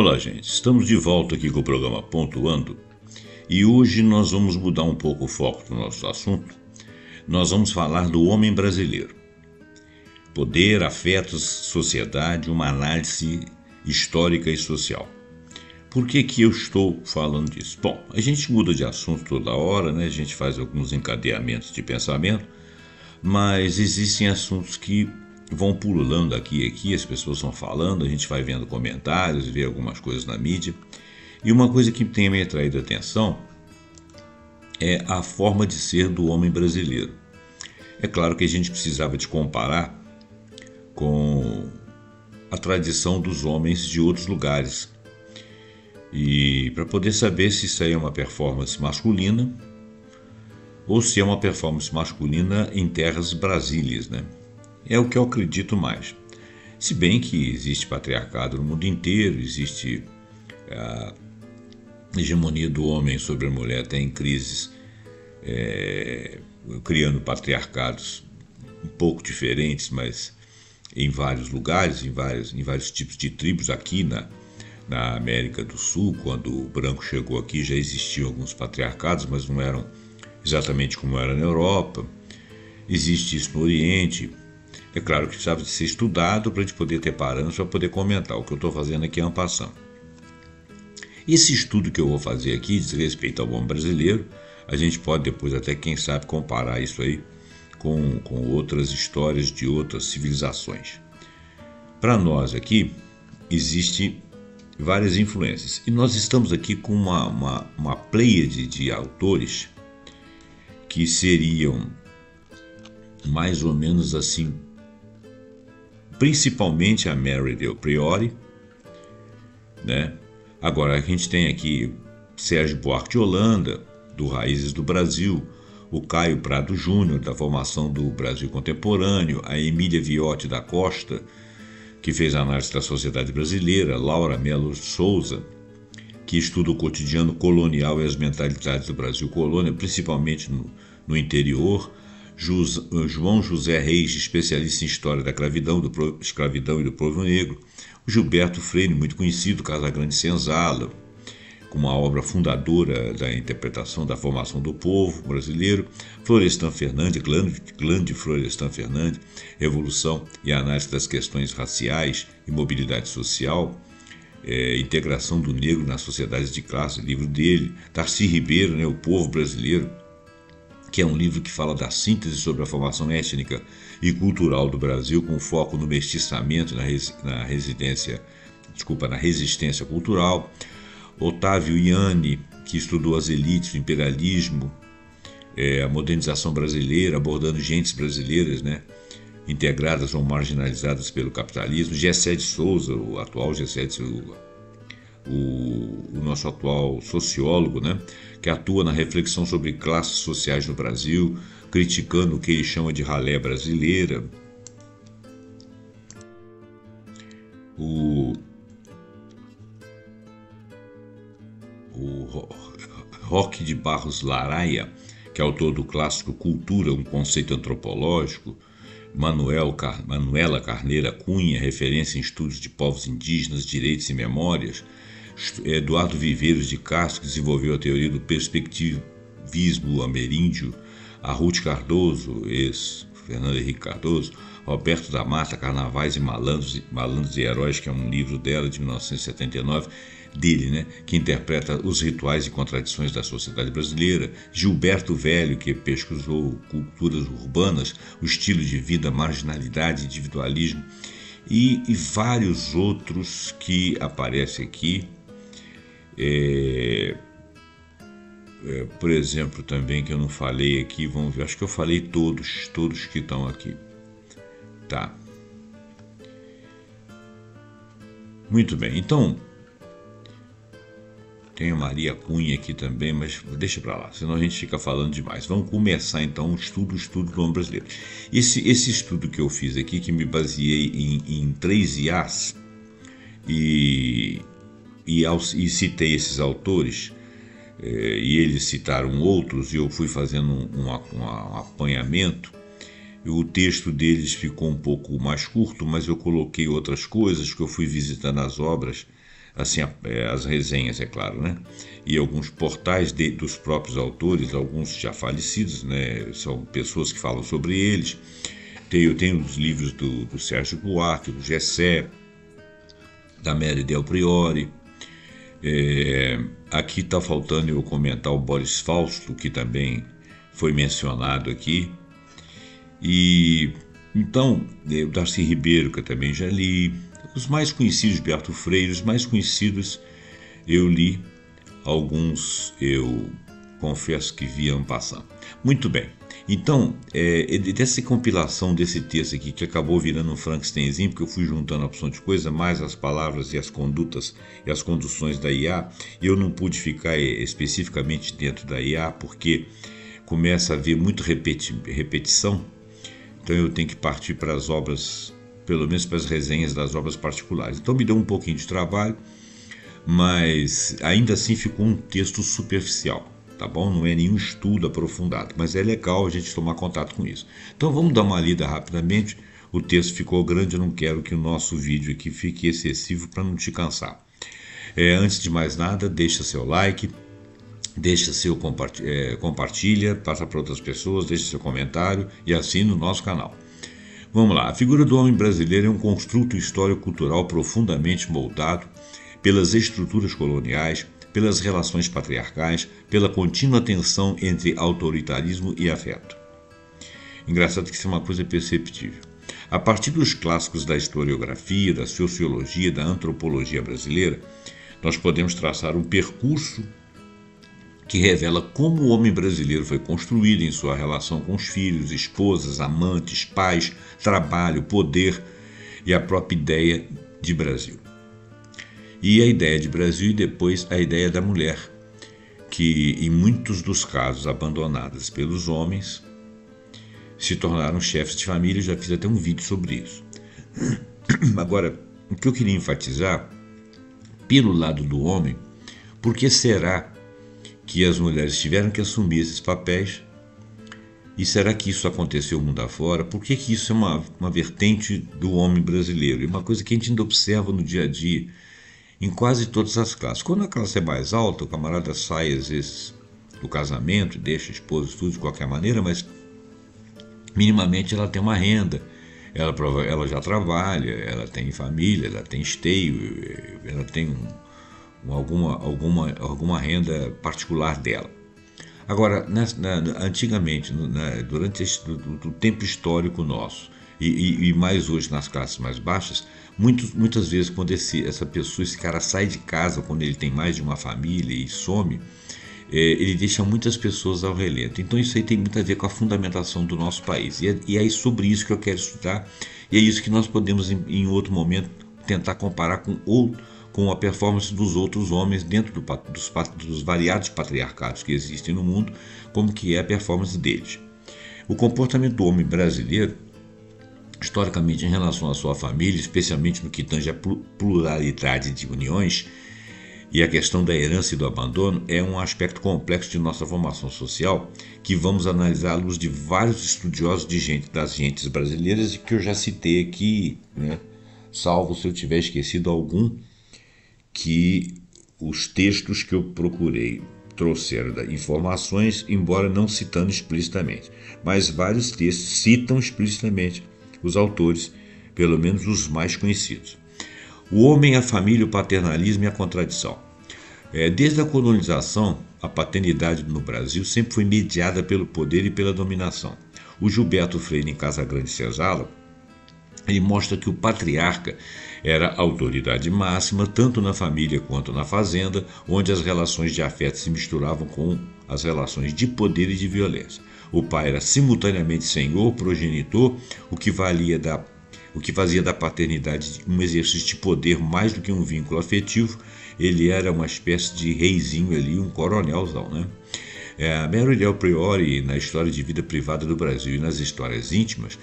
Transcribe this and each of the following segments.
Olá, gente. Estamos de volta aqui com o programa Pontuando e hoje nós vamos mudar um pouco o foco do nosso assunto. Nós vamos falar do homem brasileiro. Poder, afetos, sociedade, uma análise histórica e social. Por que que eu estou falando disso? Bom, a gente muda de assunto toda hora, né? A gente faz alguns encadeamentos de pensamento, mas existem assuntos que vão pululando aqui e aqui, as pessoas vão falando, a gente vai vendo comentários, vê algumas coisas na mídia. E uma coisa que tem me atraído a atenção é a forma de ser do homem brasileiro. É claro que a gente precisava de comparar com a tradição dos homens de outros lugares. E para poder saber se isso aí é uma performance masculina ou se é uma performance masculina em terras brasílias, né? É o que eu acredito mais. Se bem que existe patriarcado no mundo inteiro, existe a hegemonia do homem sobre a mulher, tem crises, criando patriarcados um pouco diferentes, mas em vários lugares, em vários tipos de tribos. Aqui na América do Sul, quando o branco chegou aqui, já existiam alguns patriarcados, mas não eram exatamente como era na Europa. Existe isso no Oriente. É claro que precisava de ser estudado para a gente poder ter parâmetros para poder comentar. O que eu estou fazendo aqui é uma passão. Esse estudo que eu vou fazer aqui diz respeito ao homem brasileiro. A gente pode depois até, quem sabe, comparar isso aí com outras histórias de outras civilizações. Para nós aqui, existe várias influências. E nós estamos aqui com uma pleiade de autores que seriam mais ou menos assim, principalmente a Mary Del Priore, né? Agora a gente tem aqui Sérgio Buarque de Holanda, do Raízes do Brasil, o Caio Prado Júnior, da formação do Brasil Contemporâneo, a Emília Viotti da Costa, que fez a análise da sociedade brasileira, Laura Melo Souza, que estuda o cotidiano colonial e as mentalidades do Brasil colônia, principalmente no interior, João José Reis, especialista em história da escravidão e do povo negro, o Gilberto Freire, muito conhecido, Casagrande Senzala, com uma obra fundadora da interpretação da formação do povo brasileiro, Florestan Fernandes, Glande Florestan Fernandes, Revolução e Análise das Questões Raciais e Mobilidade Social, Integração do Negro nas Sociedades de Classe, livro dele, Darcy Ribeiro, né, O Povo Brasileiro, que é um livro que fala da síntese sobre a formação étnica e cultural do Brasil, com foco no mestiçamento, na resistência cultural. Otávio Ianni, que estudou as elites, o imperialismo, a modernização brasileira, abordando gentes brasileiras, né, integradas ou marginalizadas pelo capitalismo. Gessé de Souza, o atual Gessé de Souza, o nosso atual sociólogo, né, que atua na reflexão sobre classes sociais no Brasil, criticando o que ele chama de ralé brasileira. O Roque de Barros Laraia, que é autor do clássico Cultura, um conceito antropológico. Manuela Carneira Cunha, referência em estudos de povos indígenas, direitos e memórias. Eduardo Viveiros de Castro, que desenvolveu a teoria do perspectivismo ameríndio. A Ruth Cardoso, ex-Fernando Henrique Cardoso. Roberto da Mata, Carnavais e Malandros e Heróis, que é um livro dela de 1979, dele, né, que interpreta os rituais e contradições da sociedade brasileira. Gilberto Velho, que pesquisou culturas urbanas, o estilo de vida, marginalidade, individualismo, e vários outros que aparecem aqui. Por exemplo, também, que eu não falei aqui, vamos ver, acho que eu falei todos que estão aqui. Tá. Muito bem, então tem a Maria Cunha aqui também, mas deixa para lá, senão a gente fica falando demais. Vamos começar então o estudo do homem brasileiro. Esse estudo que eu fiz aqui, que me baseei em 3 IAs e citei esses autores, e eles citaram outros, e eu fui fazendo um apanhamento. O texto deles ficou um pouco mais curto, mas eu coloquei outras coisas que eu fui visitando as obras assim, as resenhas, é claro, né? E alguns portais dos próprios autores, alguns já falecidos, né? São pessoas que falam sobre eles. Eu tenho os livros do Sérgio Buarque, do Gessé, da Mary Del Priori. Aqui está faltando eu comentar o Boris Fausto, que também foi mencionado aqui. E então, o Darcy Ribeiro, que eu também já li. Os mais conhecidos, Beato Freire, os mais conhecidos eu li. Alguns eu confesso que vi ano passado. Muito bem. Então, dessa compilação desse texto aqui, que acabou virando um Frankensteinzinho, porque eu fui juntando a opção de coisa, mais as palavras e as condutas e as conduções da IA, eu não pude ficar especificamente dentro da IA, porque começa a haver muita repetição, então eu tenho que partir para as obras, pelo menos para as resenhas das obras particulares. Então me deu um pouquinho de trabalho, mas ainda assim ficou um texto superficial. Tá bom? Não é nenhum estudo aprofundado, mas é legal a gente tomar contato com isso. Então vamos dar uma lida rapidamente. O texto ficou grande, eu não quero que o nosso vídeo aqui fique excessivo para não te cansar. Antes de mais nada, deixa seu like, deixa seu compartilha, passa para outras pessoas, deixa seu comentário e assina o nosso canal. Vamos lá. A figura do homem brasileiro é um construto histórico-cultural profundamente moldado pelas estruturas coloniais, pelas relações patriarcais, pela contínua tensão entre autoritarismo e afeto. Engraçado que isso é uma coisa perceptível. A partir dos clássicos da historiografia, da sociologia, da antropologia brasileira, nós podemos traçar um percurso que revela como o homem brasileiro foi construído em sua relação com os filhos, esposas, amantes, pais, trabalho, poder e a própria ideia de Brasil. E a ideia de Brasil e depois a ideia da mulher, que em muitos dos casos abandonadas pelos homens, se tornaram chefes de família. Eu já fiz até um vídeo sobre isso. Agora, o que eu queria enfatizar, pelo lado do homem, por que será que as mulheres tiveram que assumir esses papéis? E será que isso aconteceu mundo afora? Por que isso é uma vertente do homem brasileiro? É uma coisa que a gente ainda observa no dia a dia, em quase todas as classes. Quando a classe é mais alta, o camarada sai às vezes do casamento, deixa a esposa, tudo de qualquer maneira, mas minimamente ela tem uma renda, ela já trabalha, ela tem família, ela tem esteio, ela tem alguma renda particular dela. Agora, antigamente, durante o tempo histórico nosso, e mais hoje nas classes mais baixas, muitas vezes quando esse cara sai de casa, quando ele tem mais de uma família e some, ele deixa muitas pessoas ao relento. Então isso aí tem muito a ver com a fundamentação do nosso país. E é sobre isso que eu quero estudar, e é isso que nós podemos em outro momento tentar comparar com a performance dos outros homens dentro dos variados patriarcados que existem no mundo, como que é a performance deles. O comportamento do homem brasileiro, historicamente, em relação à sua família, especialmente no que tange a pluralidade de uniões e a questão da herança e do abandono, é um aspecto complexo de nossa formação social que vamos analisar à luz de vários estudiosos das gentes brasileiras, e que eu já citei aqui, né? Salvo se eu tiver esquecido algum, que os textos que eu procurei trouxeram informações, embora não citando explicitamente, mas vários textos citam explicitamente os autores, pelo menos os mais conhecidos. O homem, a família, o paternalismo e a contradição. Desde a colonização, a paternidade no Brasil sempre foi mediada pelo poder e pela dominação. O Gilberto Freire, em Casagrande Senzala, ele mostra que o patriarca era a autoridade máxima, tanto na família quanto na fazenda, onde as relações de afeto se misturavam com as relações de poder e de violência. O pai era simultaneamente senhor, progenitor, o que fazia da paternidade um exercício de poder mais do que um vínculo afetivo. Ele era uma espécie de reizinho ali, um coronelzão, né? A Mary Del Priori, na História de Vida Privada do Brasil e nas Histórias Íntimas,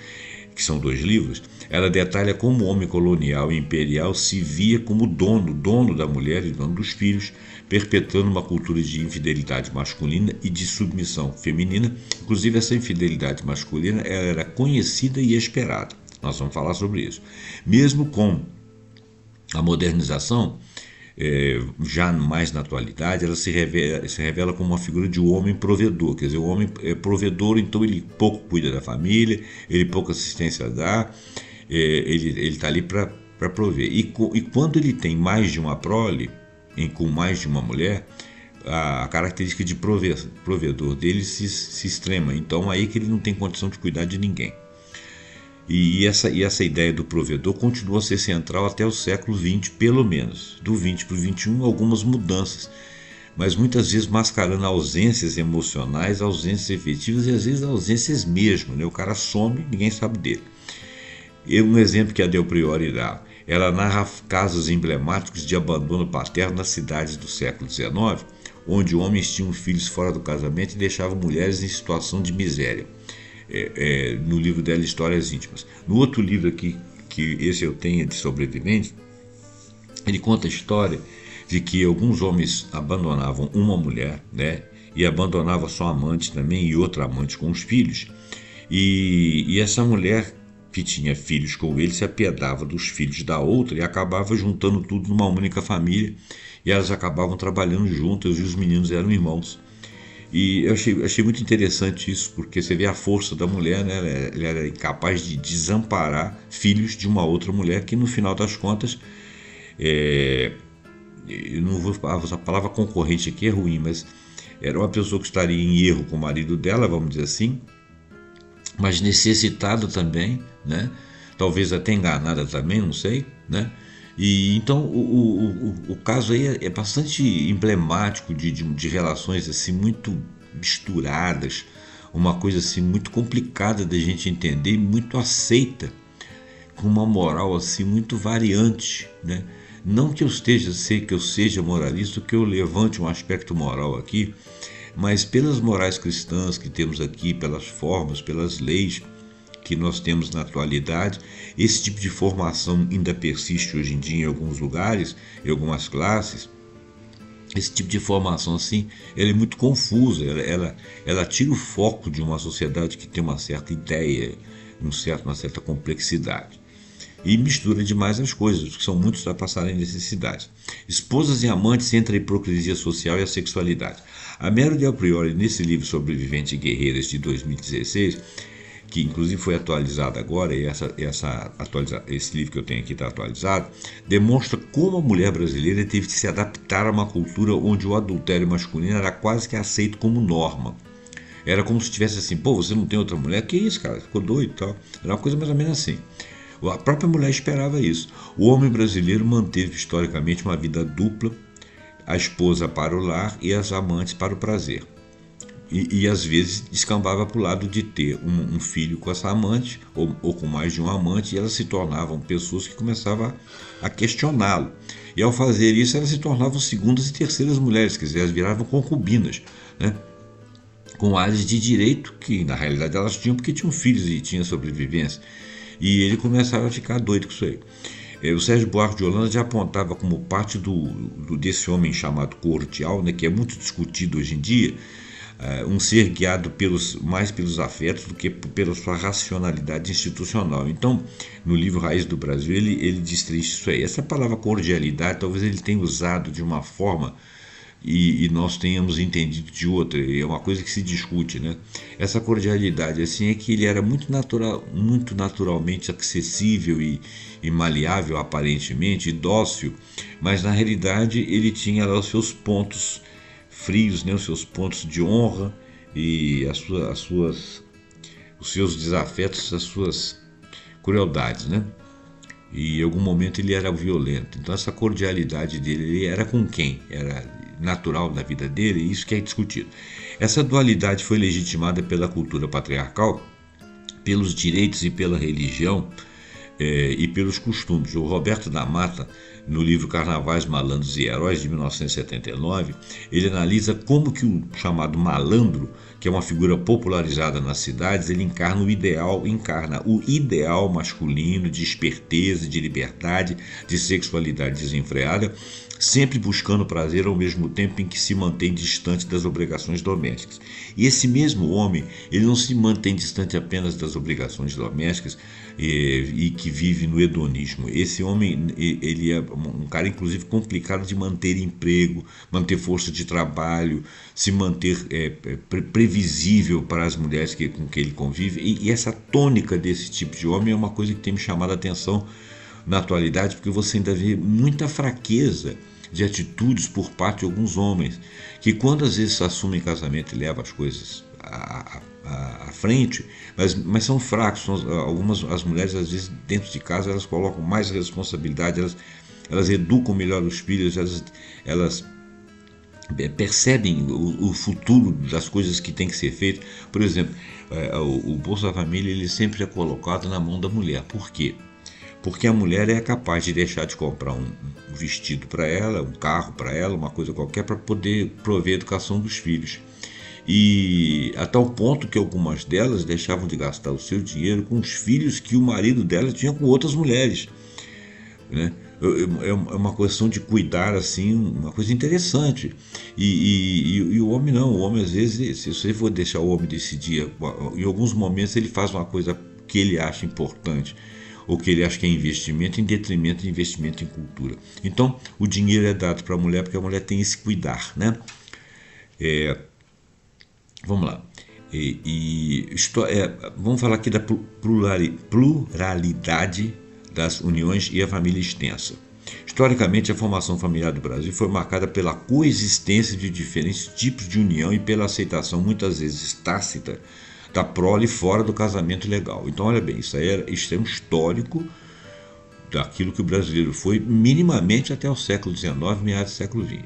que são 2 livros, ela detalha como o homem colonial e imperial se via como dono da mulher e dono dos filhos, perpetuando uma cultura de infidelidade masculina e de submissão feminina. Inclusive, essa infidelidade masculina ela era conhecida e esperada. Nós vamos falar sobre isso. Mesmo com a modernização, já mais na atualidade, ela se revela como uma figura de um homem provedor. Quer dizer, o homem é provedor, então ele pouco cuida da família, ele pouca assistência dá, ele está ali para prover. E quando ele tem mais de uma prole, com mais de uma mulher, a característica de provedor dele se extrema. Então aí que ele não tem condição de cuidar de ninguém. E essa ideia do provedor continua a ser central até o século XX, pelo menos. Do XX para o XXI, algumas mudanças, mas muitas vezes mascarando ausências emocionais, ausências efetivas e às vezes ausências mesmo, né? O cara some, ninguém sabe dele. Um exemplo que a Del Priori dá, ela narra casos emblemáticos de abandono paterno nas cidades do século XIX, onde homens tinham filhos fora do casamento e deixavam mulheres em situação de miséria. No livro dela, Histórias Íntimas. No outro livro aqui, que esse eu tenho, de sobrevivente, ele conta a história de que alguns homens abandonavam uma mulher, né, e abandonavam sua amante também e outra amante com os filhos, e essa mulher que tinha filhos com ele se apiedava dos filhos da outra e acabava juntando tudo numa única família, e elas acabavam trabalhando juntas e os meninos eram irmãos. E eu achei muito interessante isso, porque você vê a força da mulher, né? Ela era incapaz de desamparar filhos de uma outra mulher que, no final das contas, eu não vou usar a palavra concorrente aqui, é ruim, mas era uma pessoa que estaria em erro com o marido dela, vamos dizer assim, mas necessitada também, né? Talvez até enganada também, não sei, né? E então o caso aí é bastante emblemático de relações assim muito misturadas, uma coisa assim muito complicada da gente entender e muito aceita, com uma moral assim muito variante, né? Não que eu seja moralista, que eu levante um aspecto moral aqui, mas pelas morais cristãs que temos aqui, pelas formas, pelas leis que nós temos na atualidade, esse tipo de formação ainda persiste hoje em dia em alguns lugares, em algumas classes. Esse tipo de formação assim, ela é muito confusa, ela tira o foco de uma sociedade que tem uma certa ideia, uma certa complexidade, e mistura demais as coisas, que são muitos a passarem necessidades. Esposas e amantes entre a hipocrisia social e a sexualidade. A Mary Del Priori, nesse livro Sobrevivente e Guerreiras de 2016, que inclusive foi atualizado agora, e esse livro que eu tenho aqui está atualizado, demonstra como a mulher brasileira teve que se adaptar a uma cultura onde o adultério masculino era quase que aceito como norma. Era como se tivesse assim, pô, você não tem outra mulher? Que isso, cara? Ficou doido e tal. Era uma coisa mais ou menos assim. A própria mulher esperava isso. O homem brasileiro manteve historicamente uma vida dupla, a esposa para o lar e as amantes para o prazer. E às vezes descambava para o lado de ter um filho com essa amante, ou com mais de um amante, e elas se tornavam pessoas que começavam a questioná-lo. E ao fazer isso, elas se tornavam segundas e terceiras mulheres, quer dizer, elas viravam concubinas, né? Com áreas de direito que na realidade elas tinham porque tinham filhos e tinham sobrevivência. E ele começava a ficar doido com isso aí. O Sérgio Buarque de Holanda já apontava como parte desse homem chamado cordial, né, que é muito discutido hoje em dia, um ser guiado mais pelos afetos do que pela sua racionalidade institucional. Então, no livro Raiz do Brasil, ele destrincha isso aí. Essa palavra cordialidade, talvez ele tenha usado de uma forma e nós tenhamos entendido de outra. É uma coisa que se discute, né? Essa cordialidade assim é que ele era muito naturalmente acessível e maleável, aparentemente, e dócil, mas na realidade ele tinha lá os seus pontos frios, né, os seus pontos de honra e os seus desafetos, as suas crueldades, né? E em algum momento ele era violento. Então essa cordialidade dele, ele era com quem? Era natural da vida dele, e isso que é discutido. Essa dualidade foi legitimada pela cultura patriarcal, pelos direitos e pela religião, e pelos costumes. O Roberto da Mata, no livro Carnavais, Malandros e Heróis, de 1979, ele analisa como que o chamado malandro, que é uma figura popularizada nas cidades, ele encarna o ideal masculino de esperteza, de liberdade, de sexualidade desenfreada, sempre buscando prazer ao mesmo tempo em que se mantém distante das obrigações domésticas. E esse mesmo homem, ele não se mantém distante apenas das obrigações domésticas e que vive no hedonismo. Esse homem, ele é um cara, inclusive, complicado de manter emprego, manter força de trabalho, se manter previsível para as mulheres com que ele convive. E essa tônica desse tipo de homem é uma coisa que tem me chamado a atenção na atualidade, porque você ainda vê muita fraqueza de atitudes por parte de alguns homens, que quando às vezes assumem casamento e levam as coisas à frente, mas são fracos. As mulheres, às vezes, dentro de casa, elas colocam mais responsabilidade, elas educam melhor os filhos, elas percebem o futuro das coisas que tem que ser feito. Por exemplo, o Bolsa Família, ele sempre é colocado na mão da mulher. Por quê? Porque a mulher é capaz de deixar de comprar um vestido para ela, um carro para ela, uma coisa qualquer, para poder prover a educação dos filhos. E a tal ponto que algumas delas deixavam de gastar o seu dinheiro com os filhos que o marido dela tinha com outras mulheres, né? É uma questão de cuidar, assim, uma coisa interessante. E o homem não, o homem às vezes, se você for deixar o homem decidir, em alguns momentos ele faz uma coisa que ele acha importante, ou que ele acha que é investimento, em detrimento de investimento em cultura. Então, o dinheiro é dado para a mulher porque a mulher tem esse cuidar, né? Vamos lá. Vamos falar aqui da pluralidade das uniões e a família extensa. Historicamente, a formação familiar do Brasil foi marcada pela coexistência de diferentes tipos de união e pela aceitação, muitas vezes tácita, da prole fora do casamento legal. Então, olha bem, isso é um histórico daquilo que o brasileiro foi minimamente até o século XIX, meados do século XX.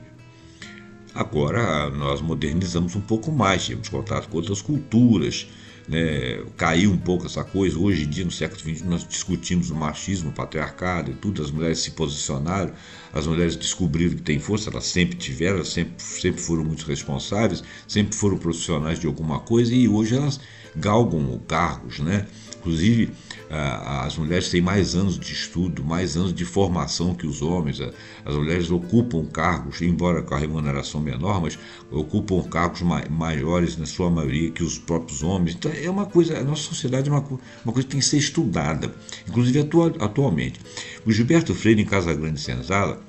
Agora, nós modernizamos um pouco mais, tivemos contato com outras culturas, né? Caiu um pouco essa coisa. Hoje em dia, no século XX, nós discutimos o machismo, o patriarcado e tudo. As mulheres se posicionaram, as mulheres descobriram que têm força, elas sempre tiveram, elas sempre foram muito responsáveis, sempre foram profissionais de alguma coisa, e hoje elas galgam cargos, né? Inclusive, as mulheres têm mais anos de estudo, mais anos de formação que os homens. As mulheres ocupam cargos, embora com a remuneração menor, mas ocupam cargos maiores, na sua maioria, que os próprios homens. Então, é uma coisa, a nossa sociedade é uma coisa que tem que ser estudada, inclusive atualmente. O Gilberto Freire, em Casa Grande e Senzala,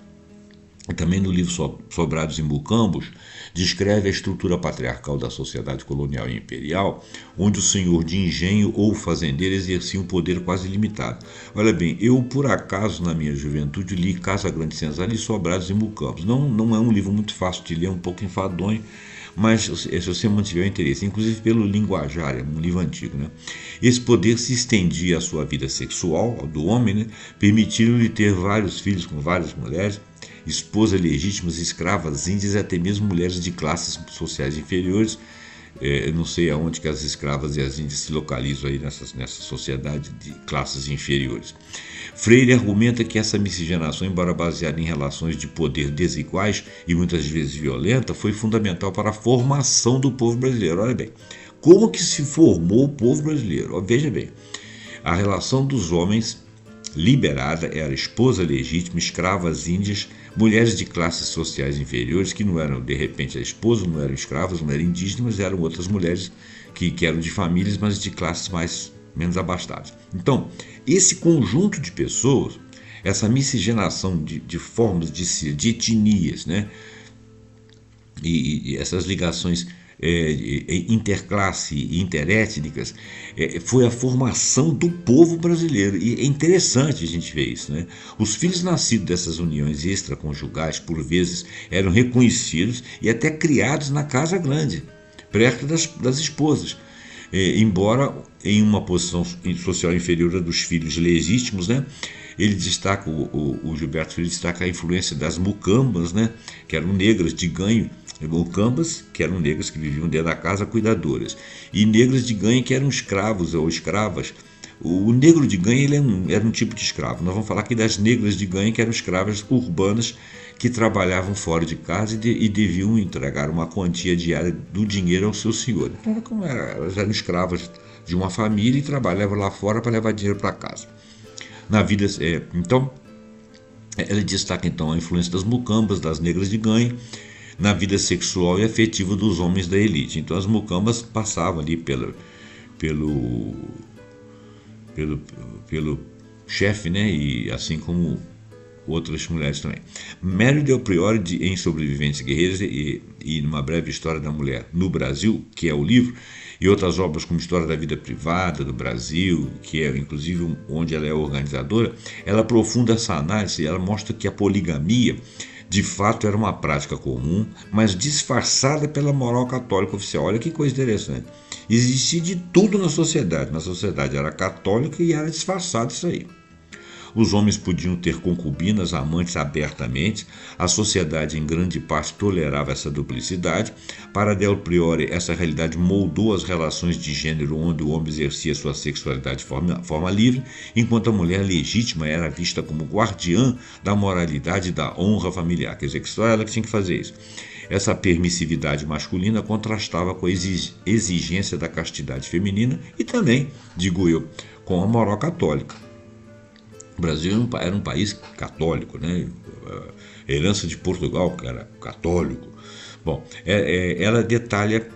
e também no livro Sobrados e Mucambos, descreve a estrutura patriarcal da sociedade colonial e imperial, onde o senhor de engenho ou fazendeiro exercia um poder quase ilimitado. Olha bem, eu por acaso na minha juventude li Casa Grande e Senzala e Sobrados e Mucambos. Não é um livro muito fácil de ler, um pouco enfadonho, mas se você mantiver o interesse, inclusive pelo linguajar, é um livro antigo, né? Esse poder se estendia à sua vida sexual, do homem, né? Permitindo-lhe ter vários filhos com várias mulheres, esposas legítimas, escravas índias e até mesmo mulheres de classes sociais inferiores. Eu não sei aonde que as escravas e as índias se localizam aí nessa sociedade de classes inferiores. Freire argumenta que essa miscigenação, embora baseada em relações de poder desiguais e muitas vezes violenta, foi fundamental para a formação do povo brasileiro. Olha bem, como que se formou o povo brasileiro? Veja bem, a relação dos homens liberada era esposa legítima, escravas índias, mulheres de classes sociais inferiores, que não eram, de repente, a esposa, não eram escravas, não eram indígenas, eram outras mulheres que eram de famílias, mas de classes menos abastadas. Então, esse conjunto de pessoas, essa miscigenação de formas de etnias, né? E essas ligações interclasse e interétnicas, foi a formação do povo brasileiro. E é interessante a gente ver isso, né? Os filhos nascidos dessas uniões extraconjugais, por vezes, eram reconhecidos e até criados na casa grande, perto das esposas. Embora em uma posição social inferior à dos filhos legítimos, né? Ele destaca, o Gilberto Freire destaca a influência das mucambas, né? Que eram negras de ganho, mucambas, que eram negras que viviam dentro da casa cuidadoras, e negras de ganho que eram escravos ou escravas. O negro de ganho ele era um tipo de escravo. Nós vamos falar aqui das negras de ganho, que eram escravas urbanas que trabalhavam fora de casa e deviam entregar uma quantia diária do dinheiro ao seu senhor. Então, elas eram escravas de uma família e trabalhavam lá fora para levar dinheiro para casa. Na vida, então, Ela destaca então a influência das mucambas, das negras de ganho, na vida sexual e afetiva dos homens da elite. Então as mucambas passavam ali pelo, pelo, pelo chefe, né? E assim como outras mulheres também. Mary Del Priore, em Sobreviventes Guerreiras e numa breve história da mulher no Brasil, que é o livro, e outras obras como História da Vida Privada do Brasil, que é inclusive onde ela é organizadora, ela aprofunda essa análise e ela mostra que a poligamia de fato era uma prática comum, mas disfarçada pela moral católica oficial. Olha que coisa interessante. Existia de tudo na sociedade. Na sociedade era católica e era disfarçado isso aí. Os homens podiam ter concubinas, amantes abertamente, a sociedade em grande parte tolerava essa duplicidade. Para Del Priore, essa realidade moldou as relações de gênero onde o homem exercia sua sexualidade de forma livre, enquanto a mulher legítima era vista como guardiã da moralidade e da honra familiar. Quer dizer, que só ela que tinha que fazer isso. Essa permissividade masculina contrastava com a exigência da castidade feminina e também, digo eu, com a moral católica. O Brasil era um país católico, né? A herança de Portugal, que era católico. Bom, ela detalha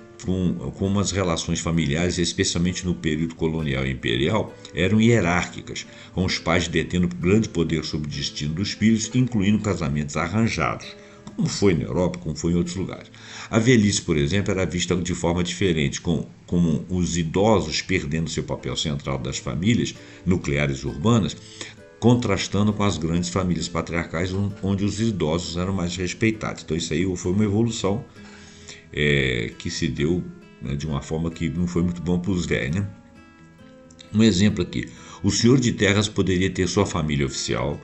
como as relações familiares, especialmente no período colonial e imperial, eram hierárquicas, com os pais detendo grande poder sobre o destino dos filhos, incluindo casamentos arranjados, como foi na Europa, como foi em outros lugares. A velhice, por exemplo, era vista de forma diferente, como os idosos perdendo seu papel central das famílias nucleares urbanas, contrastando com as grandes famílias patriarcais, onde os idosos eram mais respeitados. Então isso aí foi uma evolução que se deu, né, de uma forma que não foi muito bom para os velhos, né? Um exemplo aqui: o senhor de terras poderia ter sua família oficial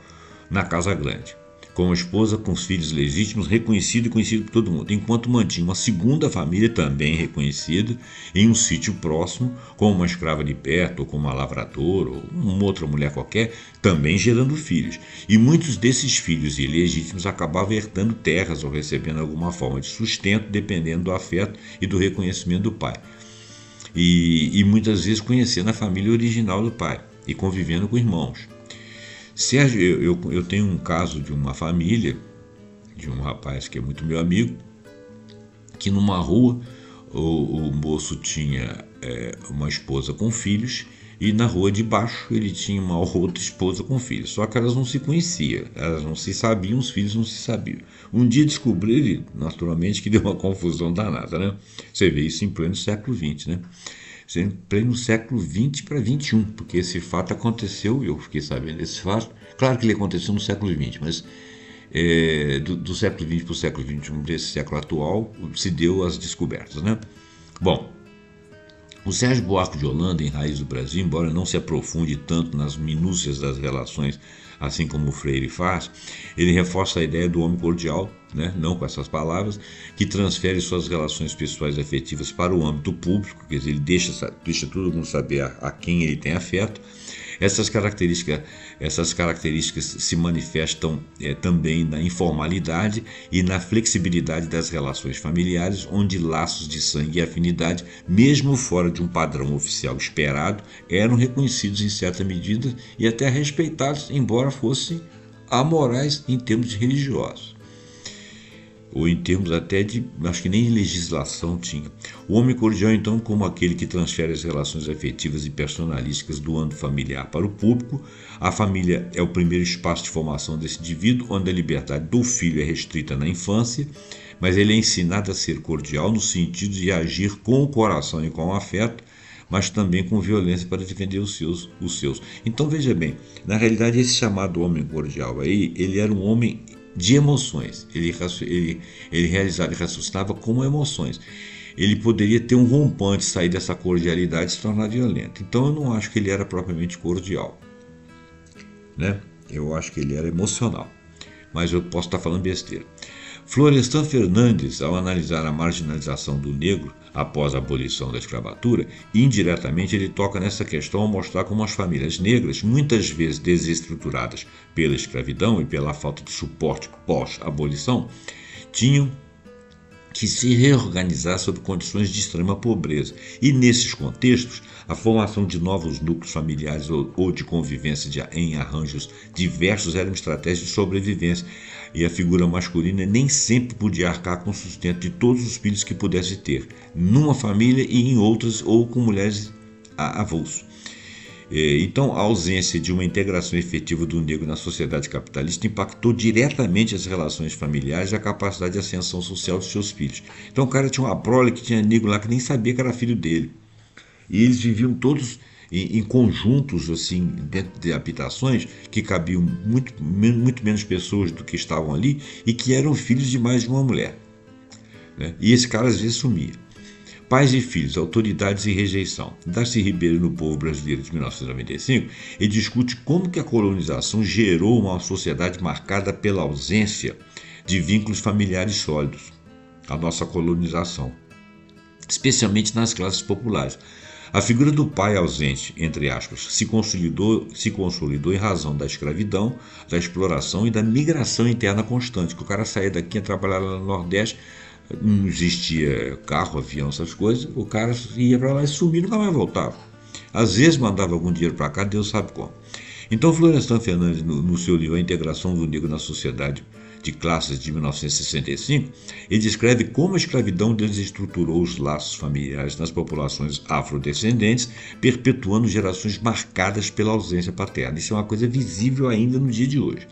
na Casa Grande, com a esposa, com os filhos legítimos, reconhecido e conhecido por todo mundo, enquanto mantinha uma segunda família também reconhecida em um sítio próximo, com uma escrava de perto, ou com uma lavradora, ou uma outra mulher qualquer, também gerando filhos. E muitos desses filhos ilegítimos acabavam herdando terras ou recebendo alguma forma de sustento, dependendo do afeto e do reconhecimento do pai. E muitas vezes conhecendo a família original do pai e convivendo com irmãos. Sérgio, eu tenho um caso de uma família, de um rapaz que é muito meu amigo, que numa rua o moço tinha uma esposa com filhos e na rua de baixo ele tinha uma outra esposa com filhos, só que elas não se conheciam, elas não se sabiam, os filhos não se sabiam. Um dia descobriram, naturalmente, que deu uma confusão danada, né? Você vê isso em pleno século XX, né? Em pleno século XX para XXI, porque esse fato aconteceu, eu fiquei sabendo desse fato, claro que ele aconteceu no século XX, mas do século XX para o século XXI, desse século atual, se deu as descobertas, né? Bom, o Sérgio Buarque de Holanda, em Raiz do Brasil, embora não se aprofunde tanto nas minúcias das relações, assim como o Freire faz, ele reforça a ideia do homem cordial, né? Não com essas palavras, que transfere suas relações pessoais e afetivas para o âmbito público, quer dizer, ele deixa todo mundo saber a quem ele tem afeto. Essas características se manifestam também na informalidade e na flexibilidade das relações familiares, onde laços de sangue e afinidade, mesmo fora de um padrão oficial esperado, eram reconhecidos em certa medida e até respeitados, embora fossem amorais em termos religiosos. Ou em termos até de, acho que nem legislação tinha. O homem cordial, então, como aquele que transfere as relações afetivas e personalísticas do âmbito familiar para o público. A família é o primeiro espaço de formação desse indivíduo, onde a liberdade do filho é restrita na infância, mas ele é ensinado a ser cordial no sentido de agir com o coração e com o afeto, mas também com violência para defender os seus. Então, veja bem, na realidade, esse chamado homem cordial aí, ele era um homem de emoções, ele realizava e raciocinava como emoções. Ele poderia ter um rompante, sair dessa cordialidade e se tornar violento. Então eu não acho que ele era propriamente cordial, né? Eu acho que ele era emocional, mas eu posso estar falando besteira. Florestan Fernandes, ao analisar a marginalização do negro após a abolição da escravatura, indiretamente ele toca nessa questão ao mostrar como as famílias negras, muitas vezes desestruturadas pela escravidão e pela falta de suporte pós-abolição, tinham que se reorganizar sob condições de extrema pobreza. E, nesses contextos, a formação de novos núcleos familiares ou de convivência em arranjos diversos era uma estratégia de sobrevivência, e a figura masculina nem sempre podia arcar com o sustento de todos os filhos que pudesse ter, numa família e em outras, ou com mulheres avulso. Então, a ausência de uma integração efetiva do negro na sociedade capitalista impactou diretamente as relações familiares e a capacidade de ascensão social dos seus filhos. Então, o cara tinha uma prole que tinha negro lá que nem sabia que era filho dele. E eles viviam todos em conjuntos, assim, dentro de habitações que cabiam muito menos pessoas do que estavam ali e que eram filhos de mais de uma mulher, né? E esse cara às vezes sumia. Pais e filhos, autoridades e rejeição. Darcy Ribeiro, no Povo Brasileiro, de 1995, ele discute como que a colonização gerou uma sociedade marcada pela ausência de vínculos familiares sólidos. A nossa colonização, especialmente nas classes populares. A figura do pai ausente, entre aspas, se consolidou em razão da escravidão, da exploração e da migração interna constante, que o cara saía daqui e ia trabalhar lá no Nordeste. Não existia carro, avião, essas coisas, o cara ia para lá e sumia e nunca mais voltava. Às vezes mandava algum dinheiro para cá, Deus sabe como. Então, Florestan Fernandes, no seu livro A Integração do Negro na Sociedade de Classes, de 1965, ele descreve como a escravidão desestruturou os laços familiares nas populações afrodescendentes, perpetuando gerações marcadas pela ausência paterna. Isso é uma coisa visível ainda no dia de hoje.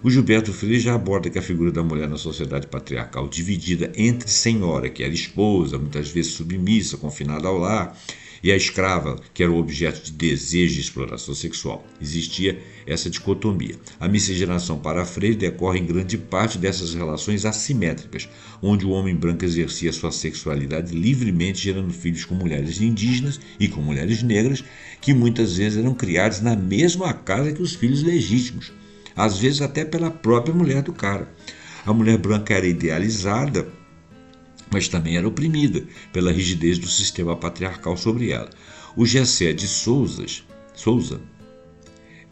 O Gilberto Freire já aborda que a figura da mulher na sociedade patriarcal, dividida entre senhora, que era esposa, muitas vezes submissa, confinada ao lar, e a escrava, que era o objeto de desejo e exploração sexual. Existia essa dicotomia. A miscigenação para Freire decorre em grande parte dessas relações assimétricas, onde o homem branco exercia sua sexualidade livremente, gerando filhos com mulheres indígenas e com mulheres negras, que muitas vezes eram criados na mesma casa que os filhos legítimos, às vezes até pela própria mulher do cara. A mulher branca era idealizada, mas também era oprimida pela rigidez do sistema patriarcal sobre ela. O Gessé de Souza,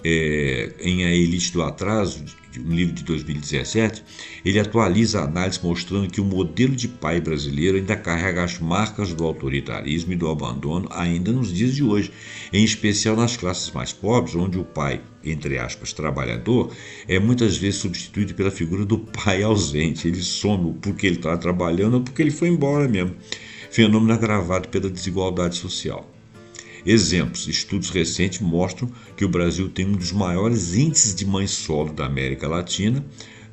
em A Elite do Atraso, um livro de 2017, ele atualiza a análise mostrando que o modelo de pai brasileiro ainda carrega as marcas do autoritarismo e do abandono ainda nos dias de hoje, em especial nas classes mais pobres, onde o pai, entre aspas, trabalhador, é muitas vezes substituído pela figura do pai ausente. Ele some porque ele está trabalhando ou porque ele foi embora mesmo. Fenômeno agravado pela desigualdade social. Exemplos: estudos recentes mostram que o Brasil tem um dos maiores índices de mães solo da América Latina,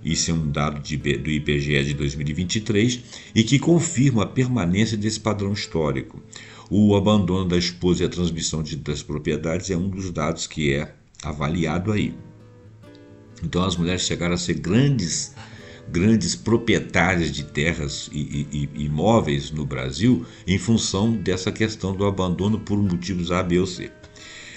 isso é um dado do IBGE de 2023, e que confirma a permanência desse padrão histórico. O abandono da esposa e a transmissão das propriedades é um dos dados que é avaliado aí. Então as mulheres chegaram a ser grandes proprietárias de terras e imóveis no Brasil em função dessa questão do abandono por motivos A, B ou C.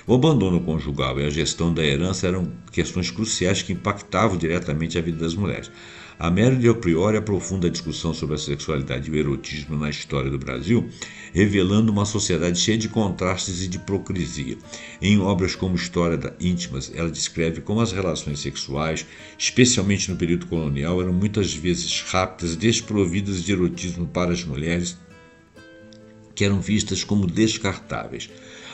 O abandono conjugal e a gestão da herança eram questões cruciais que impactavam diretamente a vida das mulheres. A Mary Del Priore aprofunda a discussão sobre a sexualidade e o erotismo na história do Brasil, revelando uma sociedade cheia de contrastes e de hipocrisia. Em obras como História Íntimas, ela descreve como as relações sexuais, especialmente no período colonial, eram muitas vezes rápidas, desprovidas de erotismo para as mulheres, que eram vistas como descartáveis.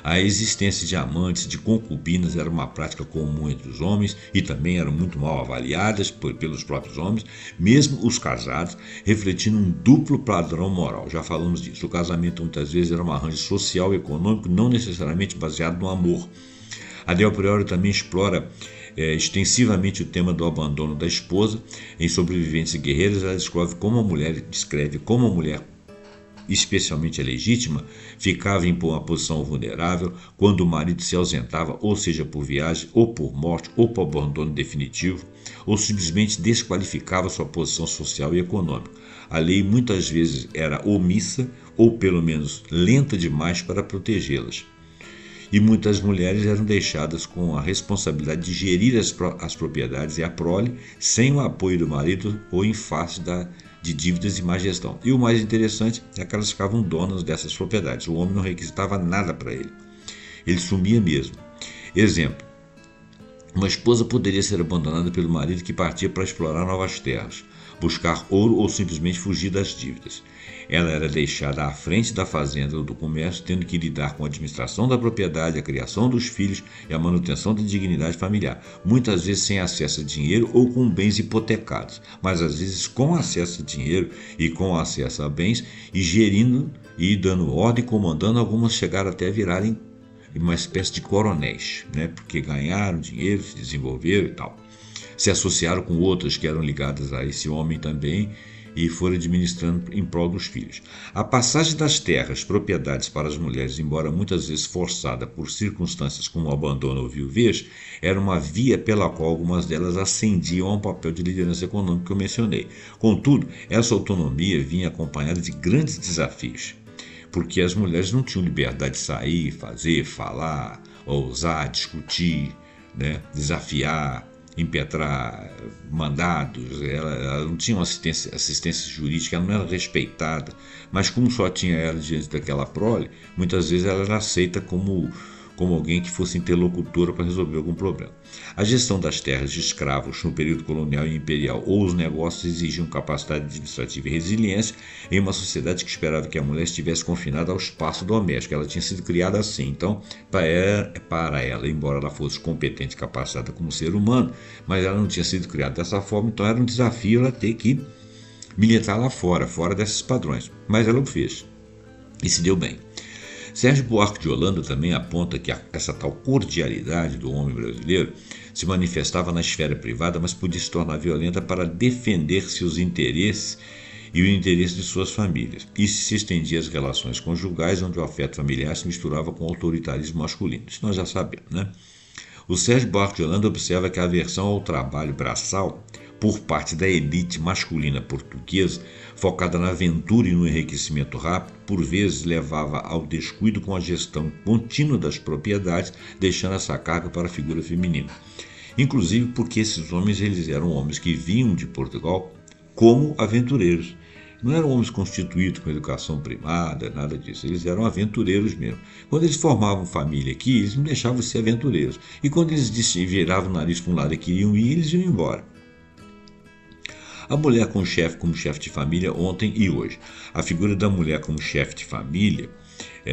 A existência de amantes, de concubinas, era uma prática comum entre os homens e também eram muito mal avaliadas pelos próprios homens, mesmo os casados, refletindo um duplo padrão moral. Já falamos disso. O casamento muitas vezes era um arranjo social e econômico, não necessariamente baseado no amor. A Del Priore também explora extensivamente o tema do abandono da esposa. Em Sobreviventes e Guerreiras, ela descreve como a mulher, especialmente a legítima, ficava em uma posição vulnerável quando o marido se ausentava, ou seja, por viagem, ou por morte, ou por abandono definitivo, ou simplesmente desqualificava sua posição social e econômica. A lei muitas vezes era omissa, ou pelo menos lenta demais para protegê-las. E muitas mulheres eram deixadas com a responsabilidade de gerir as propriedades e a prole, sem o apoio do marido ou em face de dívidas e má gestão. E o mais interessante é que elas ficavam donas dessas propriedades. O homem não requisitava nada para ele. Ele sumia mesmo. Exemplo: uma esposa poderia ser abandonada pelo marido que partia para explorar novas terras. buscar ouro ou simplesmente fugir das dívidas. Ela era deixada à frente da fazenda ou do comércio, tendo que lidar com a administração da propriedade, a criação dos filhos e a manutenção da dignidade familiar, muitas vezes sem acesso a dinheiro ou com bens hipotecados, mas às vezes com acesso a dinheiro e com acesso a bens, e gerindo e dando ordem, comandando. Algumas chegaram até a virarem uma espécie de coronéis, né? Porque ganharam dinheiro, se desenvolveram e tal. Se associaram com outras que eram ligadas a esse homem também, e foram administrando em prol dos filhos. A passagem das terras, propriedades para as mulheres, embora muitas vezes forçada por circunstâncias como o abandono ou viuvez, era uma via pela qual algumas delas ascendiam a um papel de liderança econômica que eu mencionei. Contudo, essa autonomia vinha acompanhada de grandes desafios, porque as mulheres não tinham liberdade de sair, fazer, falar, ousar, discutir, né, desafiar, impetrar mandados. Ela não tinha uma assistência jurídica, ela não era respeitada, mas como só tinha ela diante daquela prole, muitas vezes ela era aceita como alguém que fosse interlocutora para resolver algum problema. A gestão das terras de escravos no período colonial e imperial ou os negócios exigiam capacidade administrativa e resiliência em uma sociedade que esperava que a mulher estivesse confinada ao espaço doméstico. Ela tinha sido criada assim, então para ela, embora ela fosse competente e capacitada como ser humano, mas ela não tinha sido criada dessa forma, então era um desafio ela ter que militar lá fora desses padrões, mas ela o fez e se deu bem. Sérgio Buarque de Holanda também aponta que essa tal cordialidade do homem brasileiro se manifestava na esfera privada, mas podia se tornar violenta para defender seus interesses e o interesse de suas famílias. Isso se estendia às relações conjugais, onde o afeto familiar se misturava com o autoritarismo masculino. Isso nós já sabemos, né? O Sérgio Buarque de Holanda observa que a aversão ao trabalho braçal por parte da elite masculina portuguesa, focada na aventura e no enriquecimento rápido, por vezes levava ao descuido com a gestão contínua das propriedades, deixando essa carga para a figura feminina. Inclusive porque esses homens eles eram homens que vinham de Portugal como aventureiros. Não eram homens constituídos com educação primária, nada disso. Eles eram aventureiros mesmo. Quando eles formavam família aqui, eles não deixavam de ser aventureiros. E quando eles viravam o nariz para um lado e queriam ir, eles iam embora. A mulher como chefe de família ontem e hoje. A figura da mulher como chefe de família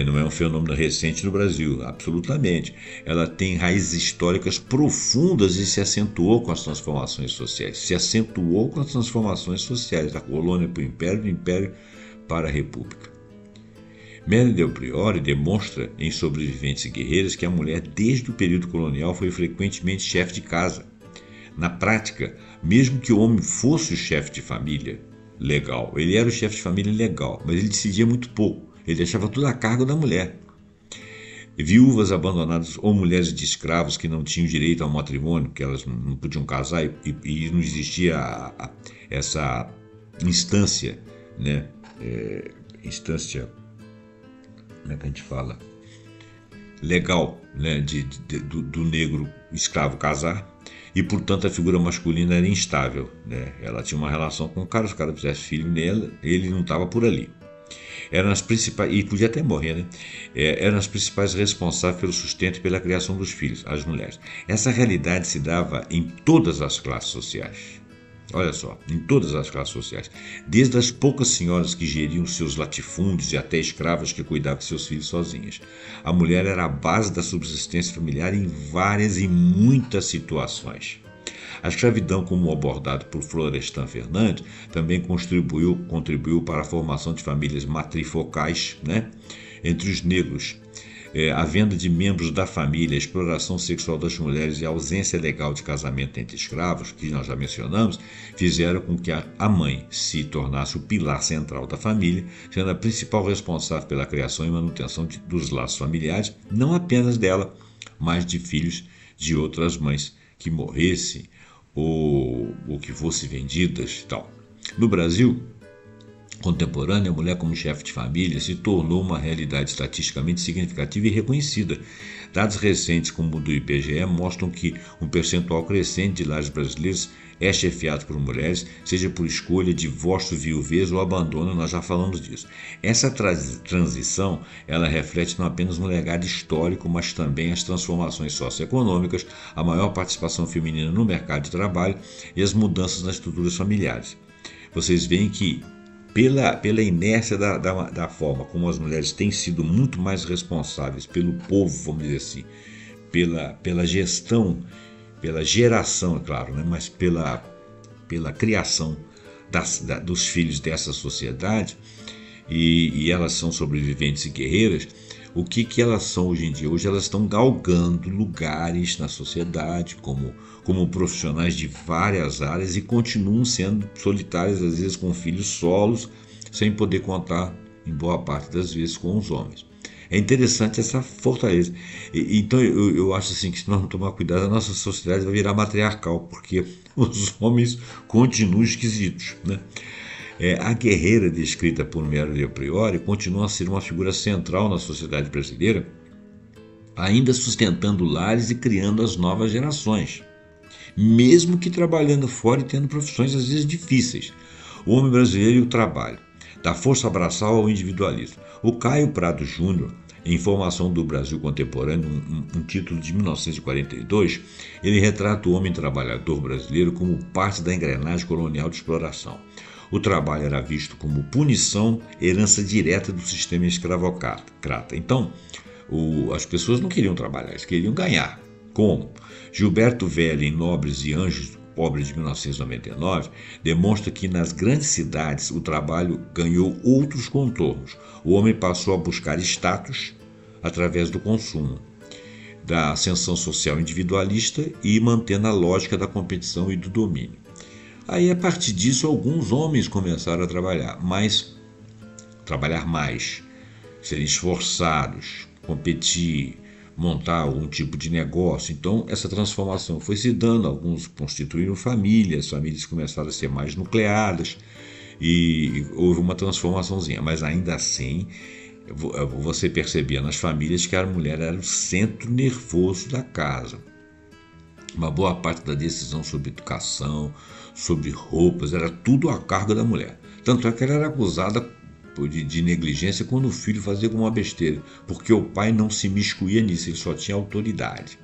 não é um fenômeno recente no Brasil, absolutamente. Ela tem raízes históricas profundas e se acentuou com as transformações sociais. Da colônia para o império, do império para a república. Mary Del Priore demonstra em Sobreviventes e Guerreiras que a mulher, desde o período colonial, foi frequentemente chefe de casa. Na prática, mesmo que o homem fosse o chefe de família legal, ele era o chefe de família legal, mas ele decidia muito pouco, ele deixava tudo a cargo da mulher. Viúvas abandonadas ou mulheres de escravos que não tinham direito ao matrimônio, que elas não podiam casar e não existia essa instância, né? Como é que a gente fala? Legal, né? do negro escravo casar. E, portanto, a figura masculina era instável, né? Ela tinha uma relação com o cara, se o cara fizesse filho nela, ele não estava por ali. Eram as principais, e podia até morrer, né? Eram as principais responsáveis pelo sustento e pela criação dos filhos, as mulheres. Essa realidade se dava em todas as classes sociais. Olha só, em todas as classes sociais, desde as poucas senhoras que geriam seus latifúndios e até escravas que cuidavam de seus filhos sozinhas. A mulher era a base da subsistência familiar em várias e muitas situações. A escravidão, como abordado por Florestan Fernandes, também contribuiu para a formação de famílias matrifocais, né, entre os negros. A venda de membros da família, a exploração sexual das mulheres e a ausência legal de casamento entre escravos, que nós já mencionamos, fizeram com que a mãe se tornasse o pilar central da família, sendo a principal responsável pela criação e manutenção dos laços familiares, não apenas dela, mas de filhos de outras mães que morressem ou que fossem vendidas e tal. No Brasil contemporânea, a mulher como chefe de família se tornou uma realidade estatisticamente significativa e reconhecida. Dados recentes, como o do IBGE, mostram que um percentual crescente de lares brasileiros é chefiado por mulheres, seja por escolha, divórcio, viuvez ou abandono, nós já falamos disso. Essa transição, ela reflete não apenas um legado histórico, mas também as transformações socioeconômicas, a maior participação feminina no mercado de trabalho e as mudanças nas estruturas familiares. vocês veem que pela inércia da forma como as mulheres têm sido muito mais responsáveis pelo povo, vamos dizer assim, pela gestão, pela geração, é claro, né? Mas pela criação dos filhos dessa sociedade, e elas são sobreviventes e guerreiras. O que elas são hoje em dia? Hoje elas estão galgando lugares na sociedade como profissionais de várias áreas e continuam sendo solitárias, às vezes com filhos solos, sem poder contar, em boa parte das vezes, com os homens. É interessante essa fortaleza. Então eu acho assim, que se nós não tomar cuidado, a nossa sociedade vai virar matriarcal, porque os homens continuam esquisitos, né? A guerreira descrita por Mero de Priori continua a ser uma figura central na sociedade brasileira, ainda sustentando lares e criando as novas gerações, mesmo que trabalhando fora e tendo profissões às vezes difíceis. O homem brasileiro e o trabalho, da força abraçal ao individualismo. O Caio Prado Júnior, em Formação do Brasil Contemporâneo, um título de 1942, ele retrata o homem trabalhador brasileiro como parte da engrenagem colonial de exploração. O trabalho era visto como punição, herança direta do sistema escravocrata. Então, as pessoas não queriam trabalhar, eles queriam ganhar. Como? Gilberto Velho, em Nobres e Anjos, Pobre de 1999, demonstra que nas grandes cidades o trabalho ganhou outros contornos. O homem passou a buscar status através do consumo, da ascensão social individualista e mantendo a lógica da competição e do domínio. Aí, a partir disso, alguns homens começaram a trabalhar mais, serem esforçados, competir, montar algum tipo de negócio. Então, essa transformação foi se dando, alguns constituíram famílias, as famílias começaram a ser mais nucleadas e houve uma transformaçãozinha, mas ainda assim você percebia nas famílias que a mulher era o centro nervoso da casa. Uma boa parte da decisão sobre educação, sobre roupas, era tudo a cargo da mulher. Tanto é que ela era acusada de negligência quando o filho fazia alguma besteira, porque o pai não se miscuía nisso, ele só tinha autoridade.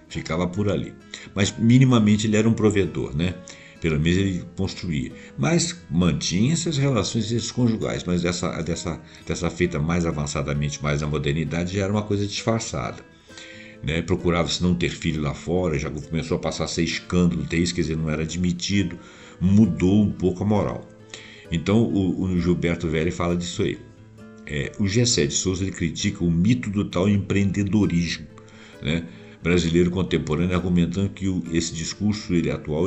Ficava por ali. Mas minimamente ele era um provedor, né? Pelo menos ele construía. Mas mantinha essas relações extraconjugais, mas dessa feita mais avançadamente, mais na modernidade, já era uma coisa disfarçada. Né? Procurava-se não ter filho lá fora, já começou a passar a ser escândalo, quer dizer, não era admitido, mudou um pouco a moral. Então o Gilberto Velho fala disso aí. O Gessé de Souza ele critica o mito do tal empreendedorismo, né, brasileiro contemporâneo, argumentando que esse discurso atual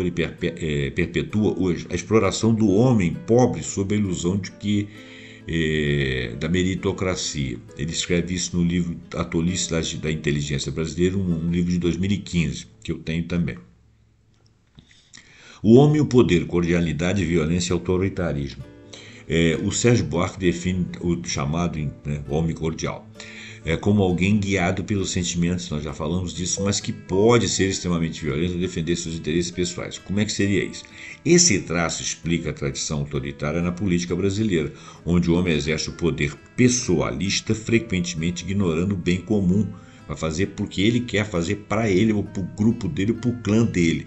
perpetua a exploração do homem pobre sob a ilusão de que da meritocracia. Ele escreve isso no livro A Tolice da Inteligência Brasileira, um livro de 2015, que eu tenho também. O homem, o poder, cordialidade, violência e autoritarismo. O Sérgio Buarque define o chamado homem cordial como alguém guiado pelos sentimentos, nós já falamos disso, mas que pode ser extremamente violento e defender seus interesses pessoais. Como é que seria isso? Esse traço explica a tradição autoritária na política brasileira, onde o homem exerce o poder pessoalista, frequentemente ignorando o bem comum, vai fazer porque ele quer fazer para ele, ou para o grupo dele, ou para o clã dele.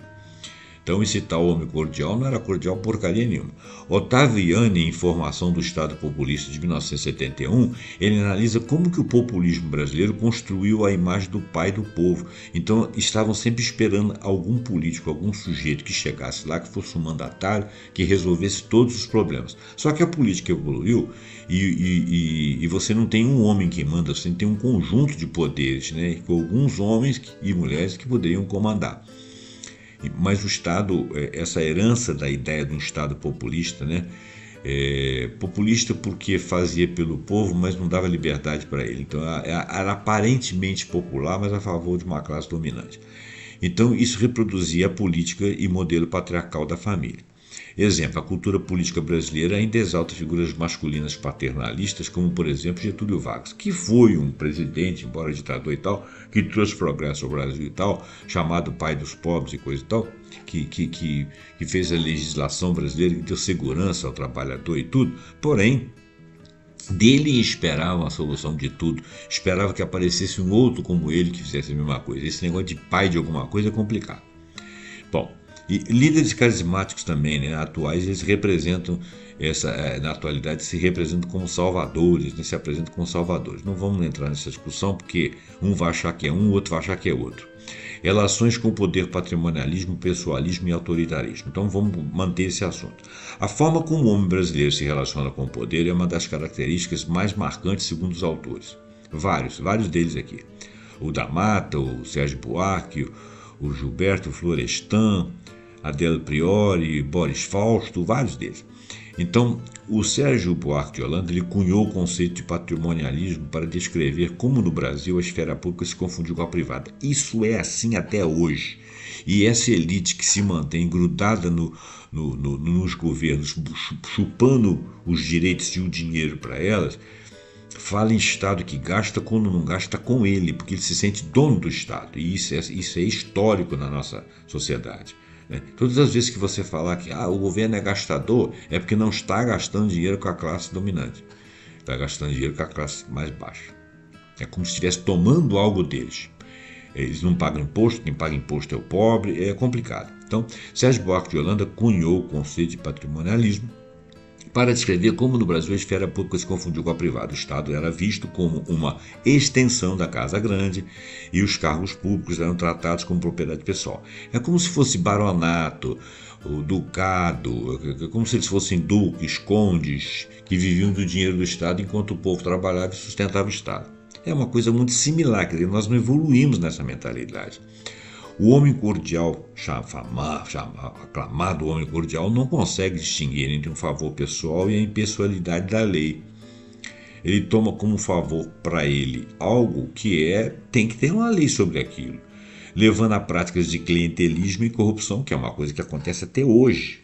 Então esse tal homem cordial não era cordial porcaria nenhuma. Ottaviani, em Formação do Estado Populista de 1971, ele analisa como que o populismo brasileiro construiu a imagem do pai do povo. Então estavam sempre esperando algum político, algum sujeito que chegasse lá, que fosse um mandatário, que resolvesse todos os problemas. Só que a política evoluiu e você não tem um homem que manda, você tem um conjunto de poderes, né, com alguns homens e mulheres que poderiam comandar. Mas o Estado, essa herança da ideia de um Estado populista, né? Populista porque fazia pelo povo, mas não dava liberdade para ele. Então era aparentemente popular, mas a favor de uma classe dominante. Então isso reproduzia a política e modelo patriarcal da família. Exemplo, a cultura política brasileira ainda exalta figuras masculinas paternalistas, como por exemplo Getúlio Vargas, que foi um presidente, embora ditador e tal, que trouxe progresso ao Brasil e tal, chamado pai dos pobres e coisa e tal, que fez a legislação brasileira, que deu segurança ao trabalhador e tudo. Porém, dele esperava a solução de tudo, esperava que aparecesse um outro como ele que fizesse a mesma coisa. Esse negócio de pai de alguma coisa é complicado. Bom, E líderes carismáticos também, né, atuais, eles representam na atualidade se representam como salvadores, né, se apresentam como salvadores. Não vamos entrar nessa discussão porque um vai achar que é um, o outro vai achar que é outro. Relações com o poder, patrimonialismo, pessoalismo e autoritarismo. Então vamos manter esse assunto. A forma como o homem brasileiro se relaciona com o poder é uma das características mais marcantes segundo os autores. Vários deles aqui. O da Mata, o Sérgio Buarque, o Gilberto Florestan, Adélio Priori, Boris Fausto, vários deles. Então, o Sérgio Buarque de Holanda ele cunhou o conceito de patrimonialismo para descrever como no Brasil a esfera pública se confundiu com a privada. Isso é assim até hoje. E essa elite que se mantém grudada nos governos, chupando os direitos e o dinheiro para elas, fala em Estado que gasta quando não gasta com ele, porque ele se sente dono do Estado. E isso é histórico na nossa sociedade. Todas as vezes que você falar que o governo é gastador, é porque não está gastando dinheiro com a classe dominante. Está gastando dinheiro com a classe mais baixa. É como se estivesse tomando algo deles. Eles não pagam imposto, quem paga imposto é o pobre, é complicado. Então, Sérgio Buarque de Holanda cunhou o conceito de patrimonialismo para descrever como no Brasil a esfera pública se confundiu com a privada. O Estado era visto como uma extensão da Casa Grande e os cargos públicos eram tratados como propriedade pessoal. É como se fosse baronato, o ducado, como se eles fossem duques, condes, que viviam do dinheiro do Estado enquanto o povo trabalhava e sustentava o Estado. É uma coisa muito similar, quer dizer, nós não evoluímos nessa mentalidade. O homem cordial, aclamado homem cordial, não consegue distinguir entre um favor pessoal e a impessoalidade da lei. Ele toma como favor para ele algo que tem que ter uma lei sobre aquilo, levando a práticas de clientelismo e corrupção, que é uma coisa que acontece até hoje.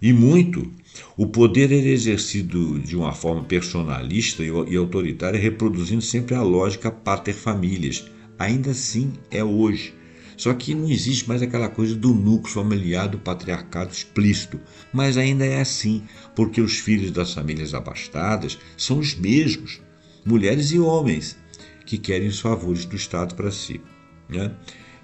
E muito. O poder é exercido de uma forma personalista e autoritária, reproduzindo sempre a lógica pater familias. Ainda assim é hoje. Só que não existe mais aquela coisa do núcleo familiar, do patriarcado explícito. Mas ainda é assim, porque os filhos das famílias abastadas são os mesmos, mulheres e homens, que querem os favores do Estado para si. Né?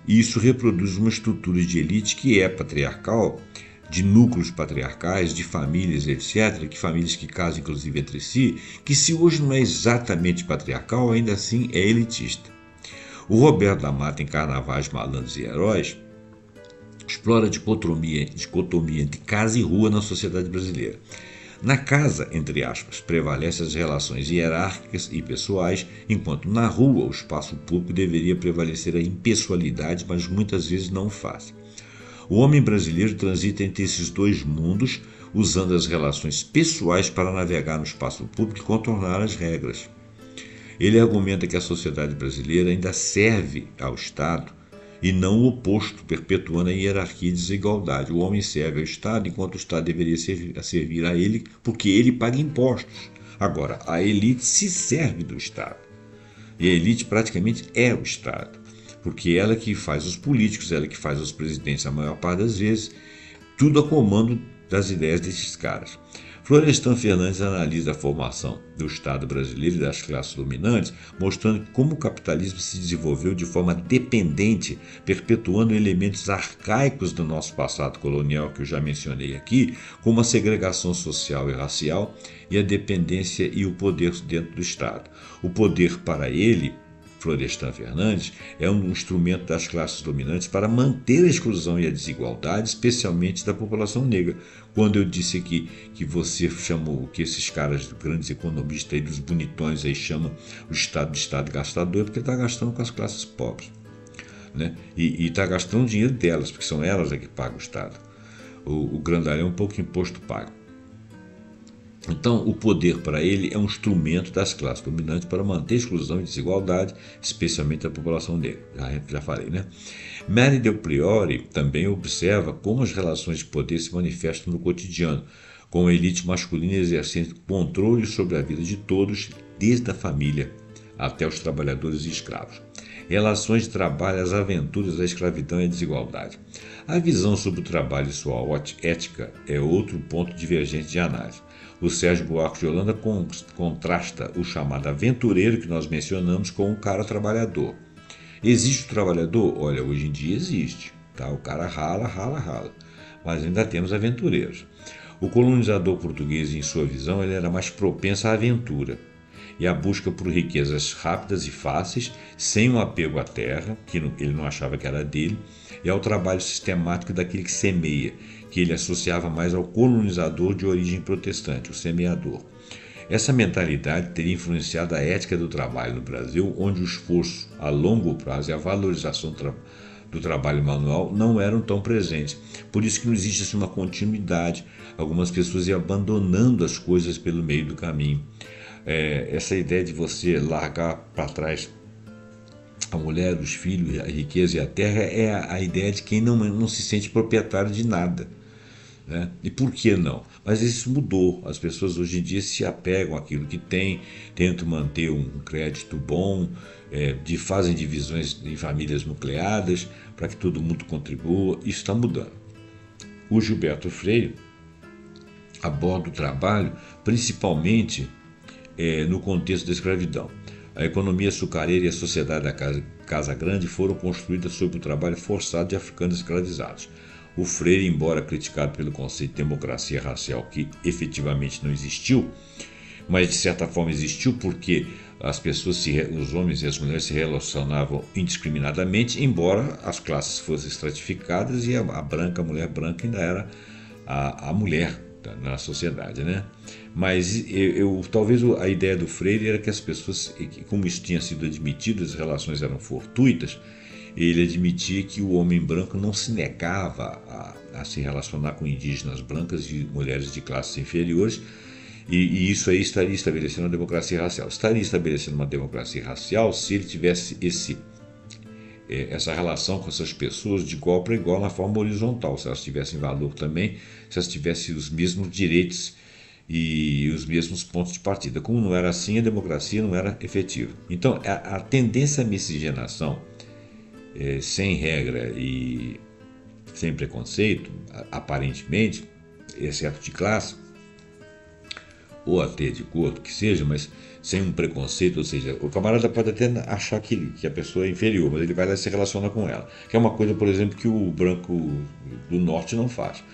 E isso reproduz uma estrutura de elite que é patriarcal, de núcleos patriarcais, de famílias, etc., que famílias que casam inclusive entre si, que se hoje não é exatamente patriarcal, ainda assim é elitista. O Roberto da Mata, em Carnavais, Malandros e Heróis, explora a dicotomia entre casa e rua na sociedade brasileira. Na casa, entre aspas, prevalecem as relações hierárquicas e pessoais, enquanto na rua o espaço público deveria prevalecer a impessoalidade, mas muitas vezes não o faz. O homem brasileiro transita entre esses dois mundos, usando as relações pessoais para navegar no espaço público e contornar as regras. Ele argumenta que a sociedade brasileira ainda serve ao Estado e não o oposto, perpetuando a hierarquia e desigualdade. O homem serve ao Estado enquanto o Estado deveria servir a ele porque ele paga impostos. Agora, a elite se serve do Estado. E a elite praticamente é o Estado, porque ela que faz os políticos, ela que faz os presidentes a maior parte das vezes, tudo a comando das ideias desses caras. Florestan Fernandes analisa a formação do Estado brasileiro e das classes dominantes, mostrando como o capitalismo se desenvolveu de forma dependente, perpetuando elementos arcaicos do nosso passado colonial, que eu já mencionei aqui, como a segregação social e racial e a dependência e o poder dentro do Estado. O poder para ele, Florestan Fernandes, é um instrumento das classes dominantes para manter a exclusão e a desigualdade, especialmente da população negra. Quando eu disse aqui que você chamou, que esses caras, grandes economistas aí, dos bonitões aí, chamam o Estado de Estado gastador, é porque está gastando com as classes pobres. Né? E está gastando o dinheiro delas, porque são elas que pagam o Estado. O grandalhão é um pouco imposto pago. Então, o poder para ele é um instrumento das classes dominantes para manter a exclusão e desigualdade, especialmente da população negra. Já falei, né? Mary Del Priori também observa como as relações de poder se manifestam no cotidiano, com a elite masculina exercendo controle sobre a vida de todos, desde a família até os trabalhadores e escravos. Relações de trabalho, as aventuras, a escravidão e a desigualdade. A visão sobre o trabalho e sua ética é outro ponto divergente de análise. O Sérgio Buarque de Holanda contrasta o chamado aventureiro que nós mencionamos com o cara trabalhador. Existe o trabalhador? Olha, hoje em dia existe. Tá? O cara rala. mas ainda temos aventureiros. O colonizador português, em sua visão, ele era mais propenso à aventura e à busca por riquezas rápidas e fáceis, sem um apego à terra, que ele não achava que era dele, e ao trabalho sistemático daquele que semeia, que ele associava mais ao colonizador de origem protestante, o semeador. Essa mentalidade teria influenciado a ética do trabalho no Brasil, onde o esforço a longo prazo e a valorização do trabalho manual não eram tão presentes. Por isso que não existe uma continuidade. Algumas pessoas iam abandonando as coisas pelo meio do caminho. Essa ideia de você largar para trás a mulher, os filhos, a riqueza e a terra é a ideia de quem não se sente proprietário de nada. Né? E por que não? Mas isso mudou. As pessoas hoje em dia se apegam àquilo que têm, tentam manter um crédito bom, fazem divisões em famílias nucleadas para que todo mundo contribua. Isso está mudando. O Gilberto Freire aborda o trabalho principalmente no contexto da escravidão. A economia açucareira e a sociedade da Casa Grande foram construídas sob o trabalho forçado de africanos escravizados. O Freire, embora criticado pelo conceito de democracia racial, que efetivamente não existiu, mas de certa forma existiu porque as pessoas, os homens e as mulheres se relacionavam indiscriminadamente, embora as classes fossem estratificadas e a mulher branca ainda era a mulher na sociedade, né? Mas talvez a ideia do Freire era que as pessoas, como isso tinha sido admitido, as relações eram fortuitas, ele admitia que o homem branco não se negava a se relacionar com indígenas brancas e mulheres de classes inferiores, e isso aí estaria estabelecendo uma democracia racial. Estaria estabelecendo uma democracia racial se ele tivesse essa relação com essas pessoas de igual para igual na forma horizontal, se elas tivessem valor também, se elas tivessem os mesmos direitos e os mesmos pontos de partida. Como não era assim, a democracia não era efetiva. Então, a tendência à miscigenação, sem regra e sem preconceito, aparentemente, exceto de classe, ou até de cor, que seja, mas sem um preconceito, ou seja, o camarada pode até achar que a pessoa é inferior, mas ele vai lá e se relaciona com ela, que é uma coisa, por exemplo, que o branco do norte não faz.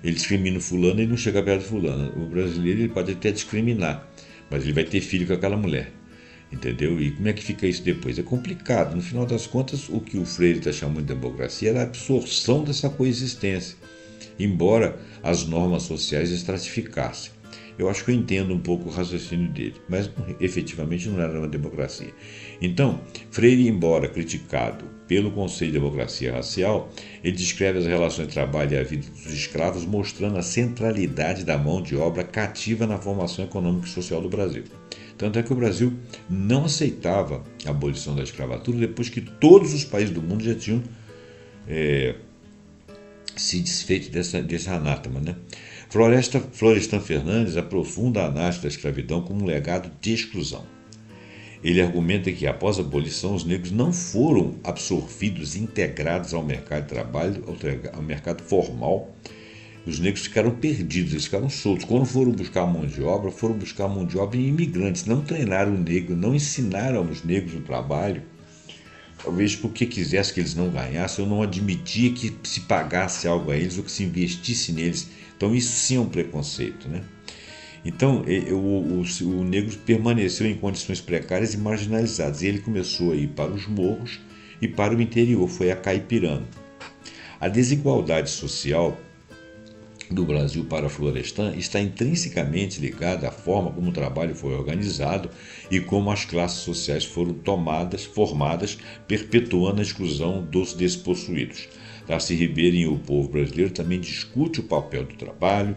Ele discrimina o fulano e não chega perto do fulano. O brasileiro ele pode até discriminar, mas ele vai ter filho com aquela mulher, entendeu? E como é que fica isso depois? É complicado. No final das contas, o que o Freire está chamando de democracia era a absorção dessa coexistência, embora as normas sociais estratificassem. Eu acho que eu entendo um pouco o raciocínio dele, mas efetivamente não era uma democracia. Então, Freire, embora criticado pelo conceito de democracia racial, ele descreve as relações de trabalho e a vida dos escravos, mostrando a centralidade da mão de obra cativa na formação econômica e social do Brasil. Tanto é que o Brasil não aceitava a abolição da escravatura depois que todos os países do mundo já tinham se desfeito desse anátema, né? Florestan Fernandes aprofunda a análise da escravidão como um legado de exclusão. Ele argumenta que, após a abolição, os negros não foram absorvidos, integrados ao mercado de trabalho, ao mercado formal. Os negros ficaram perdidos, eles ficaram soltos. Quando foram buscar mão de obra em imigrantes. Não treinaram o negro, não ensinaram aos negros o trabalho. Talvez porque quisesse que eles não ganhassem, ou não admitia que se pagasse algo a eles ou que se investisse neles. Então isso sim é um preconceito, né? Então o negro permaneceu em condições precárias e marginalizadas. E ele começou a ir para os morros e para o interior, foi a Caipirana. A desigualdade social do Brasil para Florestan está intrinsecamente ligada à forma como o trabalho foi organizado e como as classes sociais foram formadas, perpetuando a exclusão dos despossuídos. Darcy Ribeiro e o povo brasileiro também discute o papel do trabalho,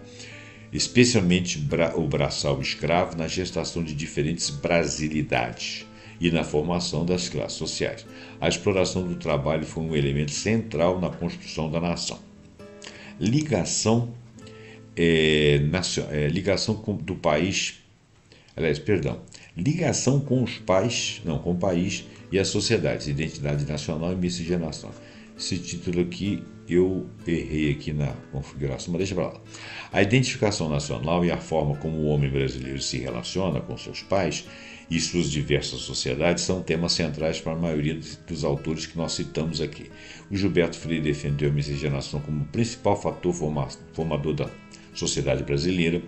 especialmente o braçal escravo, na gestação de diferentes brasilidades e na formação das classes sociais. A exploração do trabalho foi um elemento central na construção da nação. Ligação do país, ligação com os pais, com o país e as sociedades, identidade nacional e miscigenação. Esse título aqui eu errei aqui na configuração, mas deixa para lá. A identificação nacional e a forma como o homem brasileiro se relaciona com seus pais e suas diversas sociedades são temas centrais para a maioria dos autores que nós citamos aqui. O Gilberto Freire defendeu a miscigenação como principal fator formador da sociedade brasileira.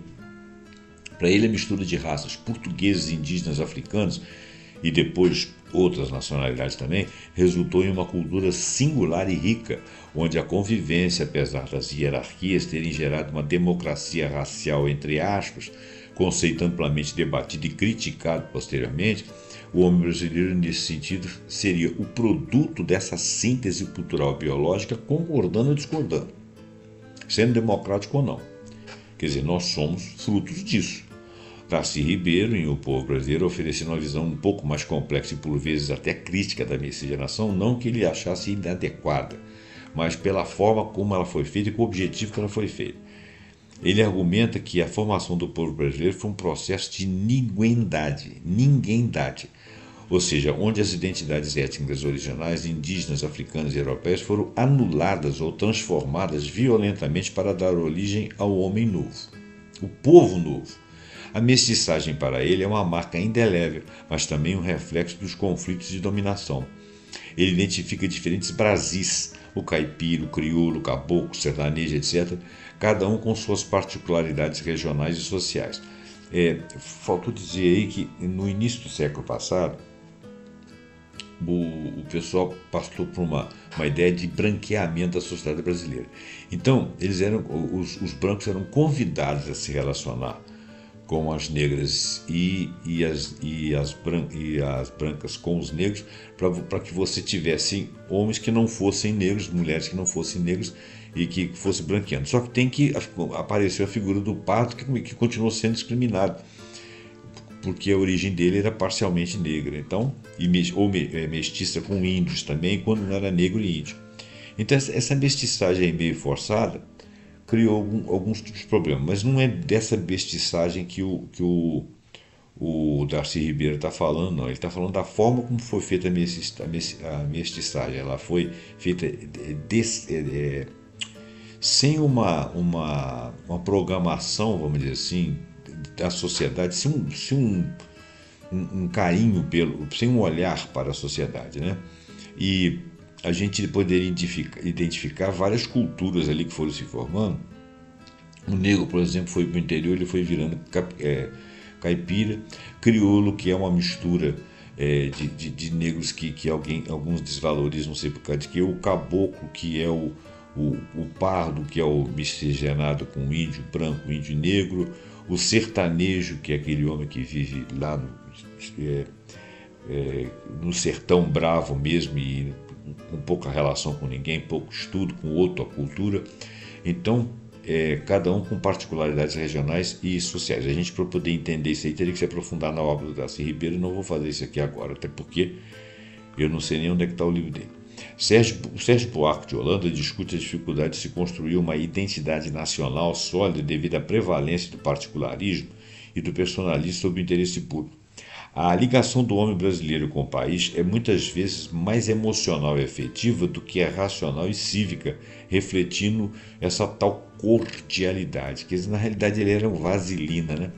Para ele, a mistura de raças portugueses, indígenas, africanos e depois outras nacionalidades também, resultou em uma cultura singular e rica, onde a convivência, apesar das hierarquias terem gerado uma democracia racial, entre aspas, conceito amplamente debatido e criticado posteriormente, o homem brasileiro, nesse sentido, seria o produto dessa síntese cultural biológica, concordando ou discordando, sendo democrático ou não. Quer dizer, nós somos frutos disso. Darcy Ribeiro, em O Povo Brasileiro, oferecendo uma visão um pouco mais complexa e por vezes até crítica da miscigenação, não que ele achasse inadequada, mas pela forma como ela foi feita e com o objetivo que ela foi feita. Ele argumenta que a formação do povo brasileiro foi um processo de ninguémdade, ou seja, onde as identidades étnicas originais, indígenas, africanas e europeias foram anuladas ou transformadas violentamente para dar origem ao homem novo, o povo novo. A mestiçagem para ele é uma marca indelével, mas também um reflexo dos conflitos de dominação. Ele identifica diferentes Brasis, o caipira, o crioulo, o caboclo, o sertanejo, etc., cada um com suas particularidades regionais e sociais. Faltou dizer aí que no início do século passado, o pessoal passou por uma ideia de branqueamento da sociedade brasileira. Então, os brancos eram convidados a se relacionar com as negras e as brancas com os negros, para que você tivesse homens que não fossem negros, mulheres que não fossem negros e que fossem branqueando. Só que tem que aparecer a figura do pardo, que continuou sendo discriminado, porque a origem dele era parcialmente negra, então, ou mestiça com índios também, quando não era negro e índio. Então essa mestiçagem meio forçada criou alguns problemas, mas não é dessa mestiçagem que o Darcy Ribeiro está falando, não. Ele está falando da forma como foi feita a mestiçagem. Ela foi feita sem uma programação, vamos dizer assim, da sociedade, sem um carinho, sem um olhar para a sociedade, né? E a gente poderia identificar várias culturas ali que foram se formando. O negro, por exemplo, foi para o interior, ele foi virando caipira, crioulo, que é uma mistura de negros que alguns desvalorizam, não sei por causa de que, o caboclo, que é o pardo, que é o miscigenado com o índio branco, o índio negro, o sertanejo, que é aquele homem que vive lá no sertão bravo mesmo e com pouca relação com ninguém, pouco estudo, com outra cultura. Então, cada um com particularidades regionais e sociais. A gente, para poder entender isso aí, teria que se aprofundar na obra do Darcy Ribeiro. Não vou fazer isso aqui agora, até porque eu não sei nem onde é que está o livro dele. Sérgio Buarque de Holanda discute a dificuldade de se construir uma identidade nacional sólida devido à prevalência do particularismo e do personalismo sobre o interesse público. A ligação do homem brasileiro com o país é muitas vezes mais emocional e afetiva do que é racional e cívica, refletindo essa tal cordialidade, que na realidade ele era um vaselina, né?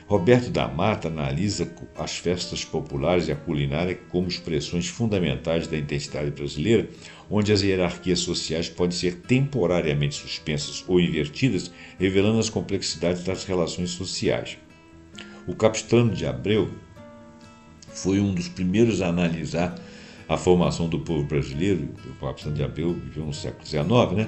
Roberto da Mata analisa as festas populares e a culinária como expressões fundamentais da identidade brasileira, onde as hierarquias sociais podem ser temporariamente suspensas ou invertidas, revelando as complexidades das relações sociais. O Capistrano de Abreu foi um dos primeiros a analisar a formação do povo brasileiro. O Capistrano de Abreu viveu no século XIX, né?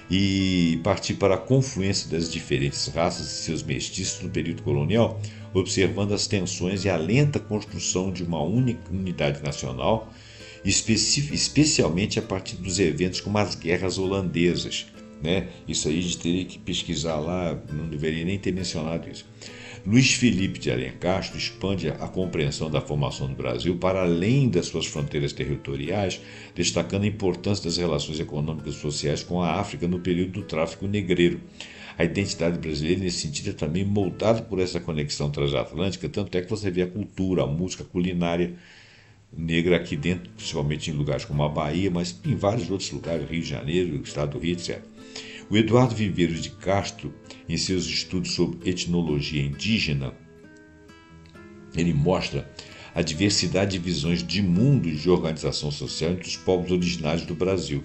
E partir para a confluência das diferentes raças e seus mestiços no período colonial, observando as tensões e a lenta construção de uma única unidade nacional, especialmente a partir dos eventos como as guerras holandesas, né? Isso aí a gente teria que pesquisar lá, não deveria nem ter mencionado isso. Luiz Felipe de Alencastro expande a compreensão da formação do Brasil para além das suas fronteiras territoriais, destacando a importância das relações econômicas e sociais com a África no período do tráfico negreiro. A identidade brasileira, nesse sentido, é também moldada por essa conexão transatlântica, tanto é que você vê a cultura, a música, a culinária negra aqui dentro, principalmente em lugares como a Bahia, mas em vários outros lugares, Rio de Janeiro, Estado do Rio, etc. O Eduardo Viveiros de Castro, em seus estudos sobre etnologia indígena, ele mostra a diversidade de visões de mundo e de organização social entre os povos originários do Brasil,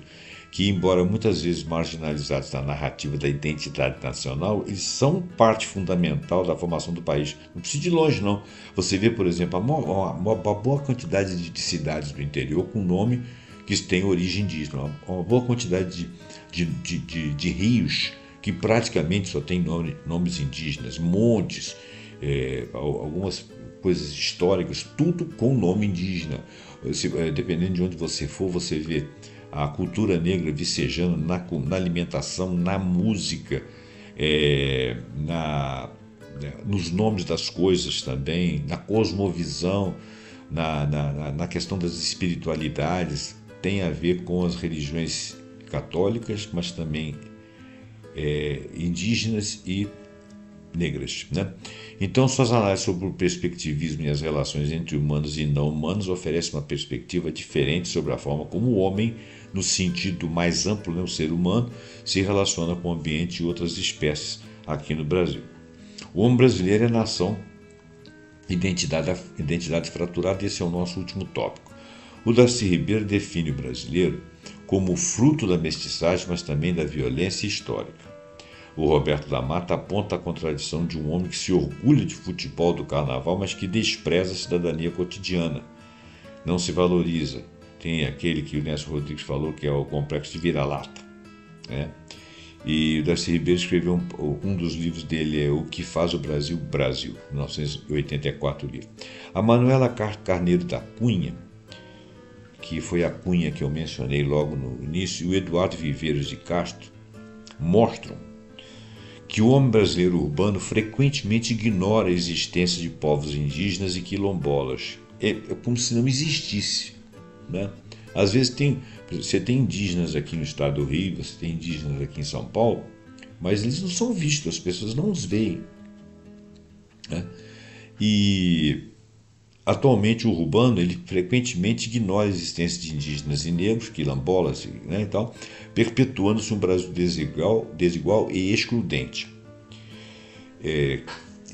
que, embora muitas vezes marginalizados na narrativa da identidade nacional, eles são parte fundamental da formação do país. Não precisa ir longe, não. Você vê, por exemplo, uma boa quantidade de cidades do interior com nome que tem origem indígena, uma boa quantidade de rios que praticamente só tem nomes indígenas, montes, algumas coisas históricas, tudo com nome indígena. Dependendo de onde você for, você vê a cultura negra vicejando na alimentação, na música, nos nomes das coisas também, na cosmovisão, na questão das espiritualidades. Tem a ver com as religiões católicas, mas também indígenas e negras, né? Então, suas análises sobre o perspectivismo e as relações entre humanos e não humanos oferecem uma perspectiva diferente sobre a forma como o homem, no sentido mais amplo, né, o ser humano, se relaciona com o ambiente e outras espécies aqui no Brasil. O homem brasileiro é nação, identidade fraturada, esse é o nosso último tópico. O Darcy Ribeiro define o brasileiro como fruto da mestiçagem, mas também da violência histórica. O Roberto da Mata aponta a contradição de um homem que se orgulha de futebol do carnaval, mas que despreza a cidadania cotidiana, não se valoriza. Tem aquele que o Nelson Rodrigues falou, que é o complexo de vira-lata, né? E o Darcy Ribeiro escreveu um dos livros dele, O que faz o Brasil, Brasil, 1984 livro. A Manuela Carneiro da Cunha, que foi a Cunha que eu mencionei logo no início, e o Eduardo Viveiros de Castro mostram que o homem brasileiro urbano frequentemente ignora a existência de povos indígenas e quilombolas. É como se não existisse, né? Às vezes você tem indígenas aqui no estado do Rio, você tem indígenas aqui em São Paulo, mas eles não são vistos, as pessoas não os veem, né? E atualmente o urbano ele frequentemente ignora a existência de indígenas e negros, quilombolas, né, e tal, perpetuando-se um Brasil desigual e excludente.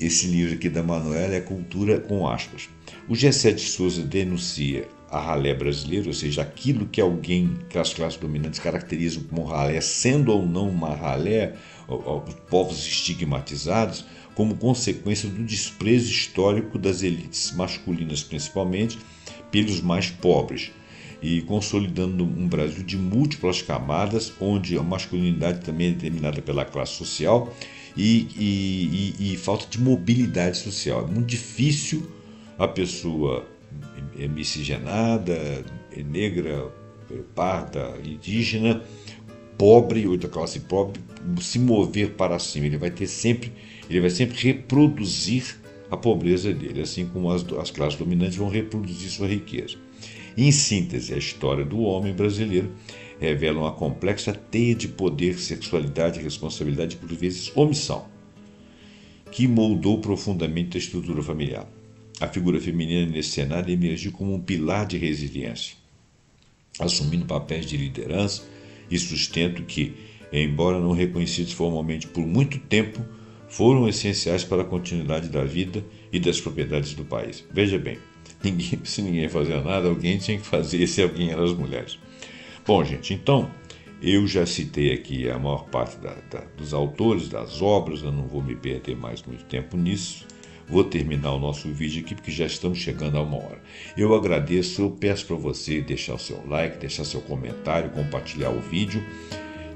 Esse livro aqui da Manuela é Cultura com aspas. O Gessé de Souza denuncia a ralé brasileira, ou seja, aquilo que alguém, que as classes dominantes caracterizam como ralé, sendo ou não uma ralé, os povos estigmatizados, como consequência do desprezo histórico das elites masculinas, principalmente, pelos mais pobres, e consolidando um Brasil de múltiplas camadas, onde a masculinidade também é determinada pela classe social e falta de mobilidade social. É muito difícil a pessoa miscigenada, negra, parda, indígena, pobre ou da classe pobre se mover para cima. Ele vai sempre reproduzir a pobreza dele, assim como as classes dominantes vão reproduzir sua riqueza. Em síntese, a história do homem brasileiro revela uma complexa teia de poder, sexualidade, responsabilidade e, por vezes, omissão, que moldou profundamente a estrutura familiar. A figura feminina nesse cenário emergiu como um pilar de resiliência, assumindo papéis de liderança e sustento que, embora não reconhecidos formalmente por muito tempo, foram essenciais para a continuidade da vida e das propriedades do país. Veja bem, se ninguém fazia nada, alguém tinha que fazer, esse alguém eram as mulheres. Bom, gente, então, eu já citei aqui a maior parte dos autores, das obras, eu não vou me perder mais muito tempo nisso. Vou terminar o nosso vídeo aqui, porque já estamos chegando a 1 hora. Eu agradeço, eu peço para você deixar o seu like, deixar seu comentário, compartilhar o vídeo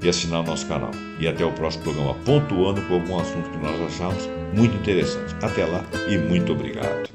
e assinar o nosso canal. E até o próximo programa, pontuando com algum assunto que nós achamos muito interessante. Até lá e muito obrigado.